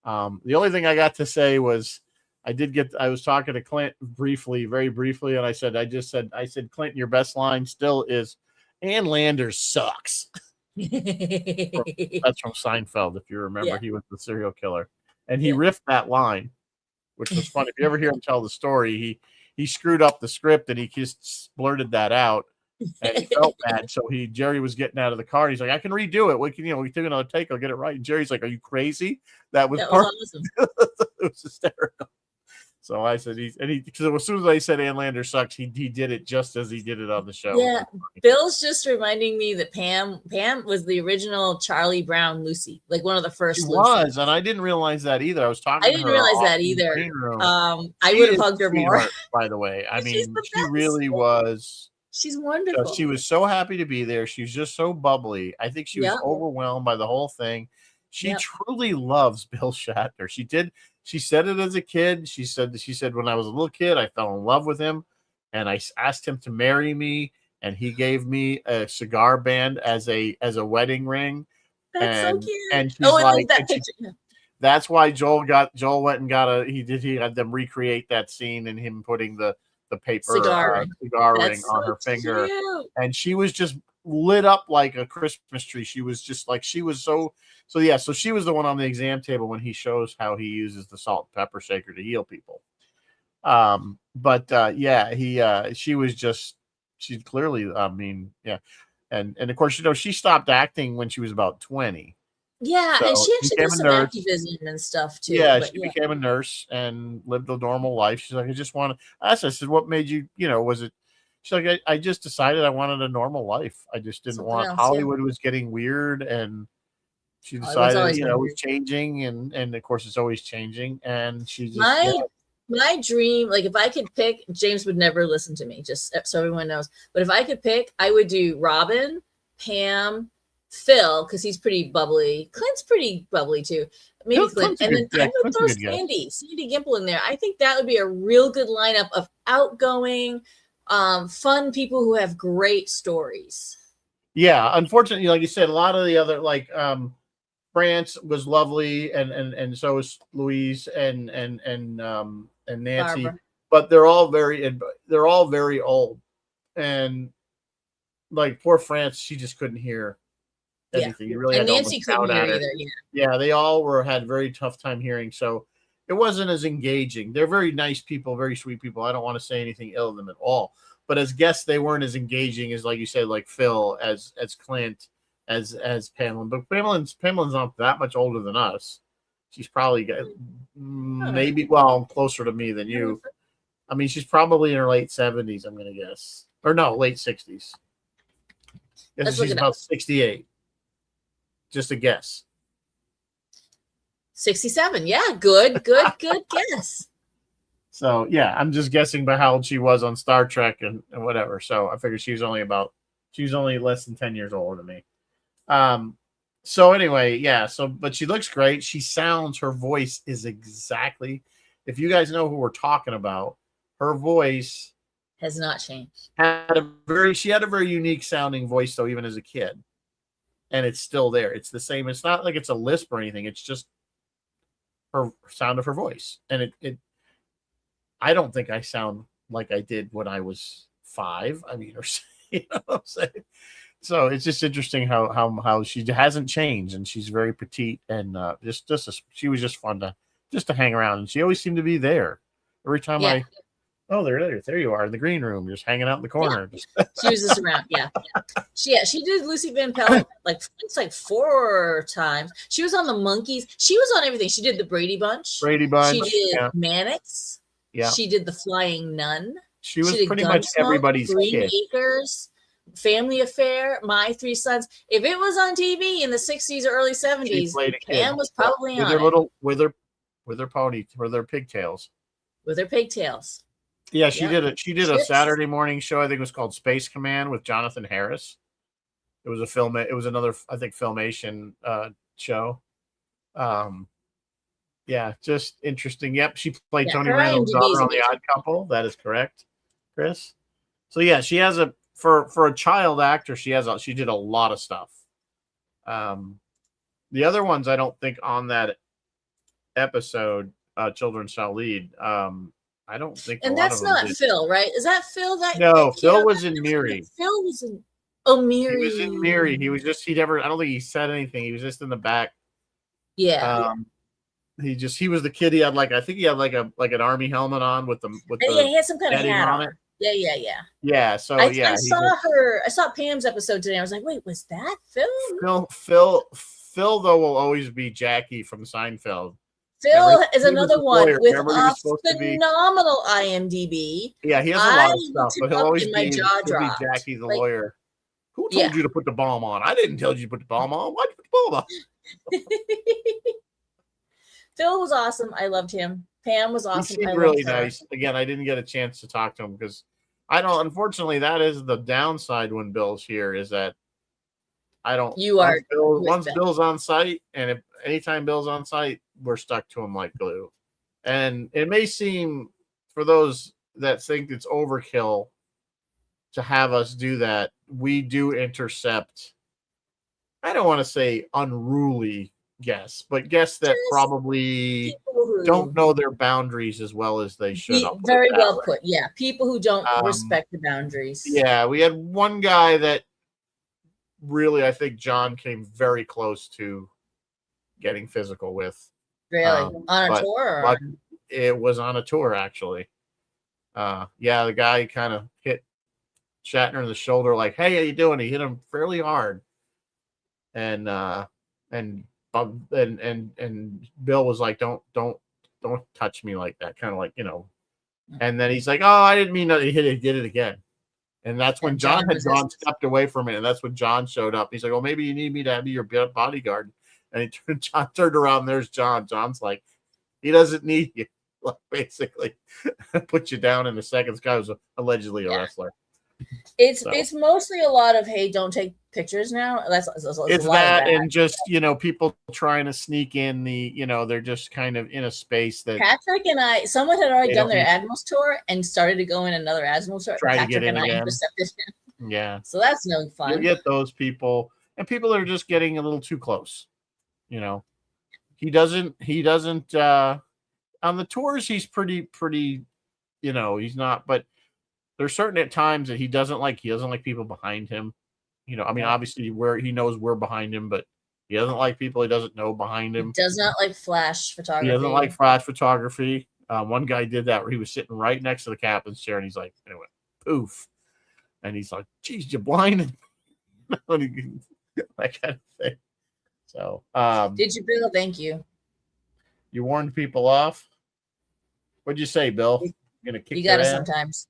The only thing I got to say was I was talking to Clint very briefly, and I said, Clint, your best line still is Ann Landers sucks. That's from Seinfeld, if you remember. Yeah. He was the serial killer. And he riffed that line, which was fun. If you ever hear him tell the story, he screwed up the script and he just blurted that out. And he felt bad. So Jerry was getting out of the car. And he's like, I can redo it. We can, we take another take. I'll get it right. And Jerry's like, are you crazy? That was awesome. It was hysterical. So I said, because as soon as I said Ann Landers sucks, he did it just as he did it on the show. Yeah. Bill's just reminding me that Pam was the original Charlie Brown Lucy, like one of the first. She was, and I didn't realize that either. I was talking. I didn't realize that either. I would have hugged her more. By the way, I mean, she really was. She's wonderful. She was so happy to be there. She was just so bubbly. I think she was overwhelmed by the whole thing. She truly loves Bill Shatner. She did. She said it as a kid. She said when I was a little kid, I fell in love with him, and I asked him to marry me, and he gave me a cigar band as a wedding ring. That's so cute. And she's I love that picture. That's why Joel went and got he had them recreate that scene and him putting the paper cigar ring on her finger, and she was just lit up like a Christmas tree. She was just like she was so she was the one on the exam table when he shows how he uses the salt and pepper shaker to heal people. She's clearly and of course she stopped acting when she was about 20. Yeah, so and she actually does some activism and stuff too. Yeah, she became a nurse and lived a normal life. She's like, I just want to. I said, what made you? Was it? She's like, I just decided I wanted a normal life. I just didn't want Hollywood was getting weird, and she decided it was changing, and of course it's always changing. And she just my dream, like if I could pick, James would never listen to me, just so everyone knows. But if I could pick, I would do Robin, Pam, Phil, because he's pretty bubbly. Clint's pretty bubbly too. Maybe Clint. And then I would throw Sandy Gimple in there. I think that would be a real good lineup of outgoing, fun people who have great stories. Yeah, unfortunately, like you said, a lot of the other France was lovely, and so was Louise and Nancy. but they're all very old, and like poor France, she just couldn't hear Yeah. anything. You really And had to Nancy almost couldn't shout hear at her. either. Yeah. Yeah, they all had very tough time hearing, so it wasn't as engaging. They're very nice people, very sweet people. I don't want to say anything ill of them at all, but as guests, they weren't as engaging as, like you said, like Phil, as Clint, as Pamela. But Pamela's not that much older than us. She's probably maybe closer to me than you. I mean, she's probably in her late 70s. I'm gonna guess, or no, late 60s. Guess she's about 68. Just a guess. 67. Yeah, good guess. So yeah, I'm just guessing by how old she was on Star Trek and whatever. So I figured she was only less than 10 years older than me. So anyway, yeah. So but she looks great. Her voice is exactly. If you guys know who we're talking about, her voice has not changed. She had a very unique sounding voice though, even as a kid, and it's still there. It's the same. It's not like it's a lisp or anything. It's just her sound of her voice, and it I don't think I sound like I did when I was 5. I mean, or you know what I'm saying. So it's just interesting how she hasn't changed, and she's very petite, and she was just fun to hang around, and she always seemed to be there every time there you are in the green room, just hanging out in the corner. Yeah. She was just around. Yeah. She did Lucy Van Pelt it's like 4 times. She was on the Monkees. She was on everything. She did the Brady Bunch. She did Mannix. Yeah. She did the Flying Nun. She was pretty much everybody's Green kid. Acres, Family Affair, My 3 Sons. If it was on TV in the 60s or early 70s, Pam was probably on it. With her pigtails. With her pigtails. Yeah, she did a Saturday morning show. I think it was called Space Command with Jonathan Harris. It was another, I think, Filmation show. Yeah, just interesting. Yep, she played Tony Randall's daughter on The Odd Couple. That is correct, Chris. So yeah, she has for a child actor, she did a lot of stuff. The other ones I don't think on that episode, Children Shall Lead. I don't think. And that's not Phil, right? Is that Phil? No, Phil was in Miri. Phil was in. Oh, Miri. He was in Miri. He was just. I don't think he said anything. He was just in the back. Yeah. He was the kid. He had I think he had like an army helmet on with he had some kind of hat on it. Yeah. Yeah. So I saw Pam's episode today. I was like, wait, was that Phil? Phil though will always be Jackie from Seinfeld. Phil is another one with a phenomenal IMDb. Yeah, he has a lot of stuff, but he'll always be Jackie the lawyer. Who told you to put the bomb on? I didn't tell you to put the bomb on. Why'd you put the bomb on? Phil was awesome. I loved him. Pam was awesome. He seemed really nice. Again, I didn't get a chance to talk to him because I don't. Unfortunately, that is the downside when Bill's here. Is that I don't. Once Bill's on site, and if anytime Bill's on site, we're stuck to him like glue. And it may seem for those that think it's overkill to have us do that. We do intercept. I don't want to say unruly guests, but guests that probably don't know their boundaries as well as they should. Very well put. Yeah, people who don't respect the boundaries. Yeah, we had one guy that really, I think John came very close to getting physical with. Really? On a tour? But it was on a tour, actually. The guy kind of hit Shatner in the shoulder like, hey, how you doing? He hit him fairly hard. And Bill was like, don't touch me like that, kind of like, and then he's like, oh, I didn't mean that. He did it again. And that's when John had stepped away from it, and that's when John showed up. He's like, well, maybe you need me to be your bodyguard. And John turned around, there's John. John's like, he doesn't need you, like, basically put you down in a second. This guy was allegedly a wrestler. It's mostly a lot of, hey, don't take pictures now. It's that, and just people trying to sneak in they're just kind of in a space that Patrick and someone had already done their Admirals tour and started to go in another Admirals tour. Try Patrick to get in again. Intercepted him. Yeah, so that's no fun. You get those people, and people that are just getting a little too close. He doesn't on the tours. He's pretty he's not. But there's certain at times that he doesn't like people behind him. I mean, obviously he knows we're behind him, but he doesn't like people he doesn't know behind him. He does not like flash photography. He doesn't like flash photography. One guy did that where he was sitting right next to the captain's chair, and he's like, and it went poof, and he's like, "Geez, you blinded," that kind of thing. So, did you, Bill? Thank you. You warned people off. What'd you say, Bill? You're gonna kick. You got it sometimes.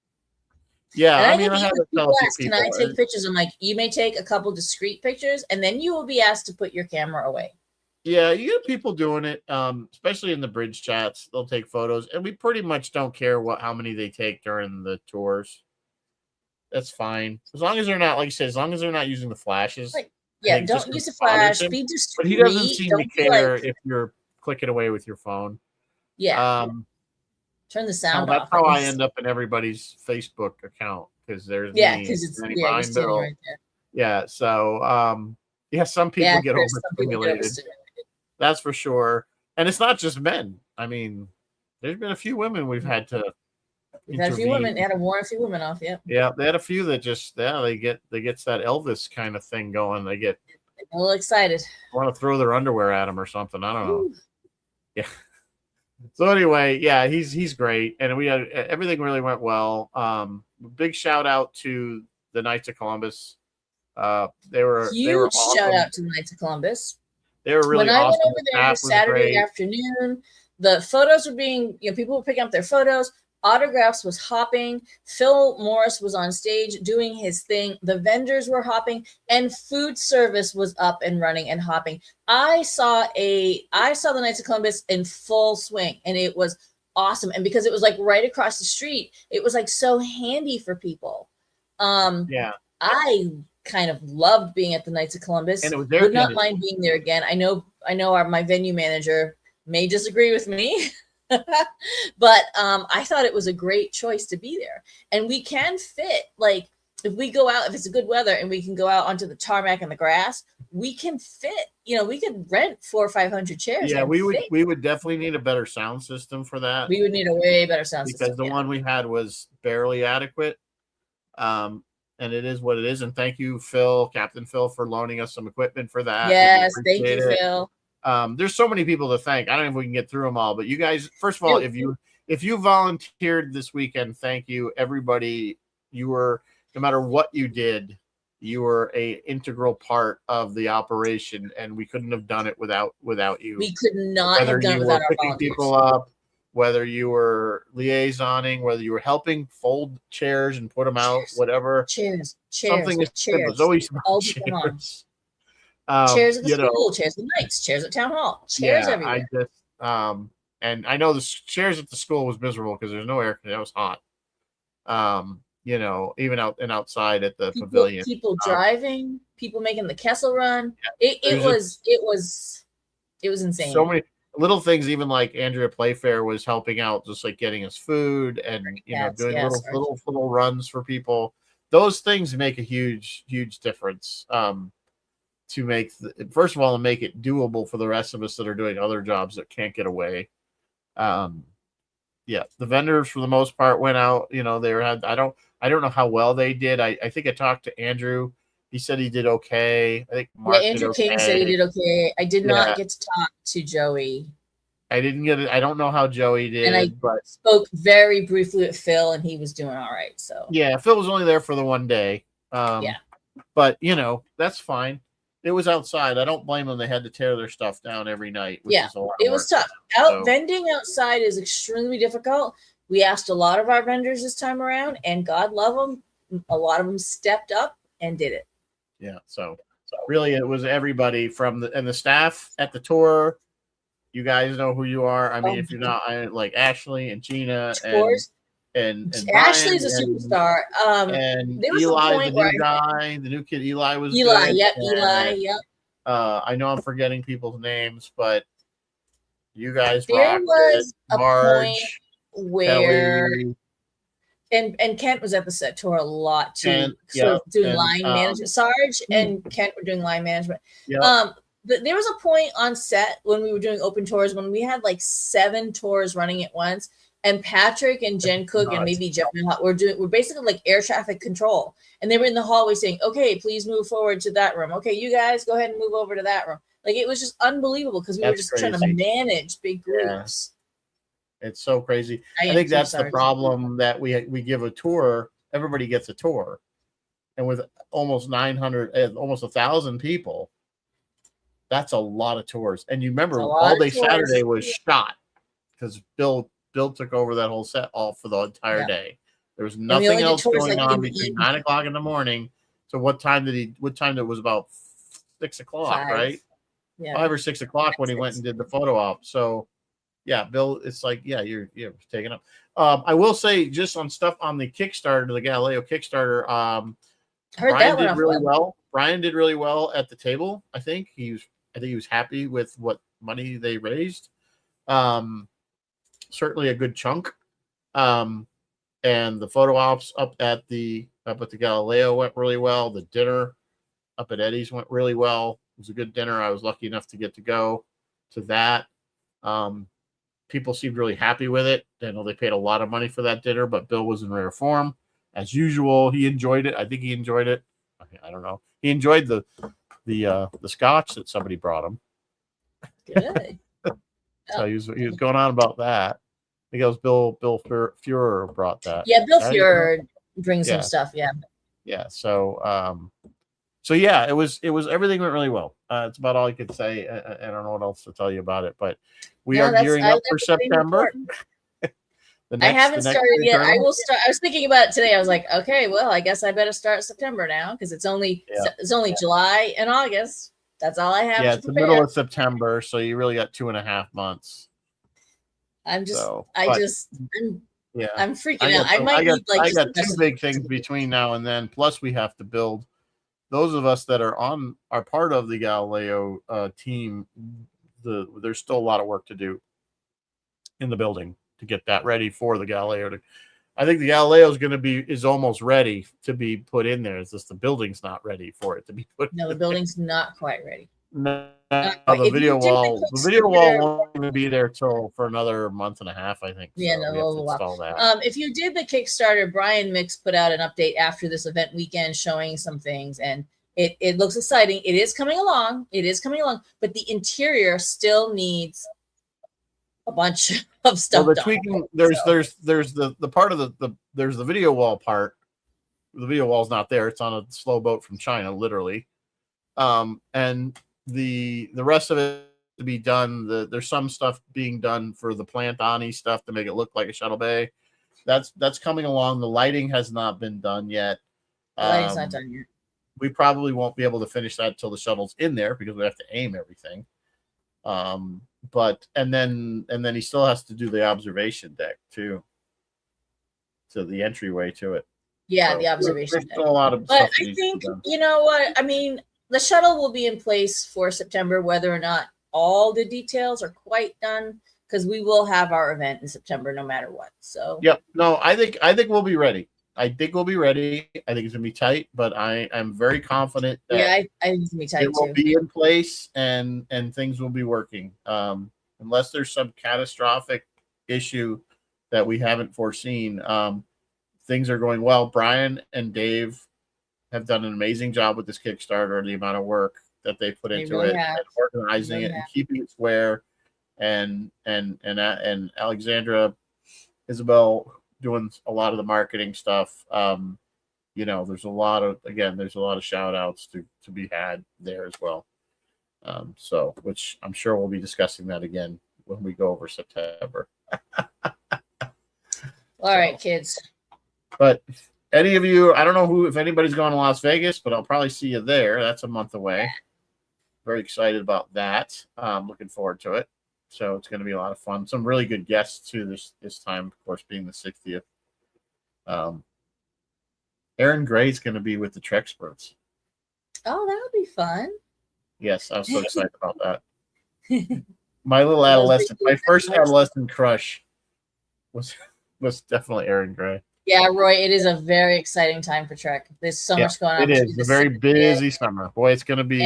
Yeah, and I mean, I have to tell Can I take pictures? I'm like, you may take a couple discrete pictures, and then you will be asked to put your camera away. Yeah, you get people doing it, especially in the bridge chats. They'll take photos, and we pretty much don't care how many they take during the tours. That's fine, as long as they're not, like you said, as long as they're not using the flashes. Yeah, don't use a flash. Be discreet. But he doesn't seem to care if you're clicking away with your phone. Yeah. Turn the sound off. That's how I end up in everybody's Facebook account because there's because it's Bill. Right there. Yeah, so some people get overstimulated. That's for sure. And it's not just men. I mean, there's been a few women we've had to We've had a few women. They had to warn a few women off. Yeah, they had a few that just they get that Elvis kind of thing going. They get a little excited. Want to throw their underwear at him or something. I don't know. Yeah. So anyway, yeah, he's great, and we had everything really went well. Big shout out to the Knights of Columbus. They were awesome. Shout out to the Knights of Columbus. They were really awesome. When I went over there Saturday afternoon, the photos were being, people were picking up their photos. Autographs was hopping. Phil Morris was on stage doing his thing. The vendors were hopping, and food service was up and running and hopping. I saw the Knights of Columbus in full swing, and it was awesome. And because it was like right across the street, it was like so handy for people. I kind of loved being at the Knights of Columbus. And it was would not mind being there again. I know my venue manager may disagree with me. But I thought it was a great choice to be there. And we can fit, like, if we go out, if it's a good weather and we can go out onto the tarmac and the grass, we can fit, we could rent 400 or 500 chairs. Yeah, we would definitely need a better sound system for that. We would need a way better sound system. Because the one we had was barely adequate. And it is what it is. And thank you, Captain Phil, for loaning us some equipment for that. Yes, thank you, Phil. There's so many people to thank. I don't know if we can get through them all, but you guys, first of all, if you volunteered this weekend, thank you, everybody. You were, no matter what you did, you were a integral part of the operation, and we couldn't have done it without you. We could not have done it without our picking people up, whether you were liaisoning, whether you were helping fold chairs and put them out, whatever. Chairs. Something was always about chairs. Chairs at the school, chairs at the Knights, chairs at town hall, chairs everywhere. And I know the chairs at the school was miserable because there's no air. It was hot. Even outside at the pavilion. People driving, people making the Kessel run. Yeah, it was insane. So many little things, even like Andrea Playfair was helping out, just like getting us food and doing little runs for people. Those things make a huge difference. To make first of all, to make it doable for the rest of us that are doing other jobs that can't get away. The vendors for the most part went out. I don't know how well they did. I think I talked to Andrew. He said he did okay. I think Mark Andrew King said he did okay. I did not get to talk to Joey. I didn't get it. I don't know how Joey did. And I spoke very briefly with Phil, and he was doing all right. So Phil was only there for the one day. But that's fine. It was outside. I don't blame them. They had to tear their stuff down every night. It was tough. Vending outside is extremely difficult. We asked a lot of our vendors this time around, and God love them, a lot of them stepped up and did it. Yeah. So really, it was everybody from the staff at the tour. You guys know who you are. I mean, if you're not, like Ashley and Gina and Ashley's a superstar. And Eli, the new kid, Eli was Eli. Good. Yep, Eli. Yep. I know I'm forgetting people's names, but you guys there was a Marge, point where Kelly, and Kent was at the set tour a lot too, doing line management. Sarge and Kent were doing line management. Yep. There was a point on set when we were doing open tours when we had like 7 tours running at once. and Patrick and Jen Cook and maybe Jeff we're basically like air traffic control, and they were in the hallway saying, "Okay, please move forward to that room. Okay, you guys go ahead and move over to that room." Like it was just unbelievable because we were just trying to manage big groups. Yeah. It's so crazy. I think that's the problem, that we give a tour. Everybody gets a tour, and with almost 900, almost 1,000 people, that's a lot of tours. And you remember all day Saturday was shot because Bill took over that whole set all for the entire day. There was nothing else going on between 9 o'clock in the morning. So what time it was about 6 o'clock, right? Yeah. 5 or 6 o'clock when he went and did the photo op. So yeah, Bill, it's like, yeah, you're taking up. I will say, just on stuff on the Kickstarter, the Galileo Kickstarter, Brian did really well. Brian did really well at the table. I think he was happy with what money they raised. Certainly a good chunk. And the photo ops up at the Galileo went really well. The dinner up at Eddie's went really well. It was a good dinner. I was lucky enough to get to go to that. People seemed really happy with it. I know they paid a lot of money for that dinner, but Bill was in rare form as usual. He enjoyed it. I think he enjoyed it. I don't know. He enjoyed the scotch that somebody brought him. Good. So he was going on about that. I think it was Bill Fuhrer brought that. Yeah, Bill Fuhrer brings some stuff. Yeah. Yeah. So yeah, it was everything went really well. It's about all I could say. I don't know what else to tell you about it, but we are gearing up for September. I haven't started yet. I will start. I was thinking about it today. I was like, okay, well, I guess I better start September now because it's only July and August. That's all I have. Yeah, it's the middle of September, so you really got 2.5 months. I'm freaking out. I got 2 big things between now and then. Plus, we have to build. Those of us that are part of the Galileo team, there's still a lot of work to do in the building to get that ready for the Galileo. I think the Galileo is almost ready to be put in there. It's just the building's not ready for it to be put. No, the building's not quite ready. No, the video wall won't even be there for another month and a half, I think. Yeah, so no, install that. If you did the Kickstarter, Brian Mix put out an update after this event weekend showing some things, and it looks exciting. It is coming along. But the interior still needs a bunch of stuff. Well, the tweaking, there's the part of there's the video wall part. The video wall's not there. It's on a slow boat from China, literally. And the rest of it to be done. There's some stuff being done for the Plant Ani stuff to make it look like a shuttle bay. That's coming along. The lighting has not been done yet. The lighting's not done yet. We probably won't be able to finish that until the shuttle's in there because we have to aim everything. But then he still has to do the observation deck too. So the entryway to it. Yeah, so the observation deck. Still a lot of but stuff I think you know what I mean. The shuttle will be in place for September, whether or not all the details are quite done, because we will have our event in September no matter what. So yep. No, I think we'll be ready. I think we'll be ready. I think it's gonna be tight, but I'm very confident that I think it's gonna be tight. It will be in place and things will be working. Unless there's some catastrophic issue that we haven't foreseen. Things are going well. Brian and Dave have done an amazing job with this Kickstarter, the amount of work that they put into it, and organizing it and keeping it square, and Alexandra Isabel doing a lot of the marketing stuff. There's a lot of shout outs to be had there as well. So which I'm sure we'll be discussing that again when we go over September. All right, kids. But any of you, I don't know if anybody's going to Las Vegas, but I'll probably see you there. That's a month away. Very excited about that. Looking forward to it. So it's going to be a lot of fun. Some really good guests too this time, of course, being the 60th. Aaron Gray's going to be with the Trexperts. Oh, that would be fun. Yes, I was so excited about that. My little adolescent, my first adolescent crush was definitely Aaron Gray. Yeah, Roy, it is a very exciting time for Trek. There's so much going on. It is a very busy summer. Boy, it's going to be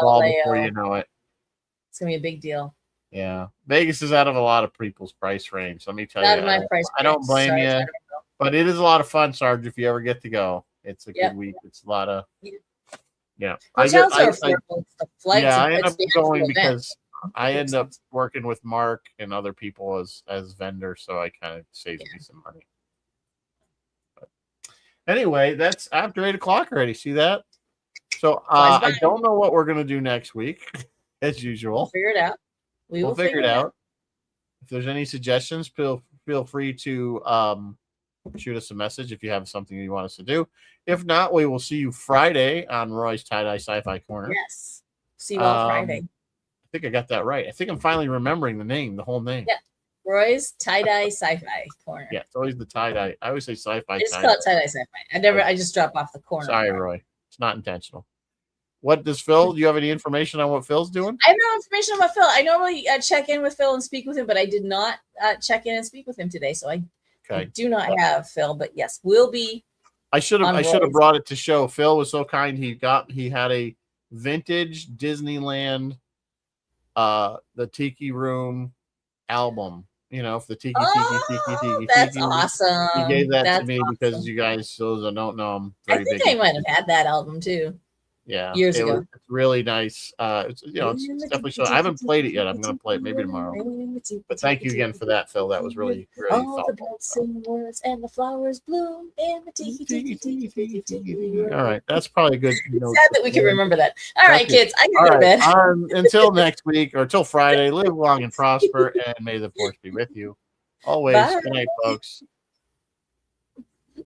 fall before you know it. It's going to be a big deal. Yeah, Vegas is out of a lot of people's price range. Let me tell Out you, of my price I don't range. blame Sorry, you, I don't but it is a lot of fun, Sarge. If you ever get to go, it's a Yep. good week. It's a lot of yeah. Hotels are affordable. The flights, I end it's up the actual going event. because I end up expensive. working with Mark and other people as vendors, so I kind of saves me some money. But anyway, that's after 8:00 already. See that? So Flies by. I don't know what we're gonna do next week, as We'll usual. figure it out. We'll figure it out. If there's any suggestions, feel free to shoot us a message if you have something you want us to do. If not, we will see you Friday on Roy's Tie-Dye Sci-Fi Corner. Yes. See you all Friday. I think I got that right. I think I'm finally remembering the whole name. Yeah. Roy's Tie-Dye Sci-Fi Corner. Yeah, it's always the tie-dye. I always say sci-fi. It's called Tie-Dye Sci-Fi. I just drop off the corner. Sorry, Roy. It's not intentional. What does Phil? Do you have any information on what Phil's doing? I have no information about Phil. I normally check in with Phil and speak with him, but I did not check in and speak with him today. So I do not have Phil, but yes, we'll be. I should have brought it to show. Phil was so kind. He had a vintage Disneyland, the Tiki Room album. You know, for the Tiki. That's awesome. He gave that to me because you guys, those that don't know, I'm I think I might have had that album too. Yeah, years ago. It's really nice. It's definitely so. I haven't played it yet. I'm going to play it maybe tomorrow. But thank you again for that, Phil. That was really all the birds sing words and the flowers bloom in the tiki. All right, that's probably a good. Sad that we can remember that. All right, kids, I can go to bed. Until next week or till Friday, live long and prosper, and may the force be with you always. Good night, folks.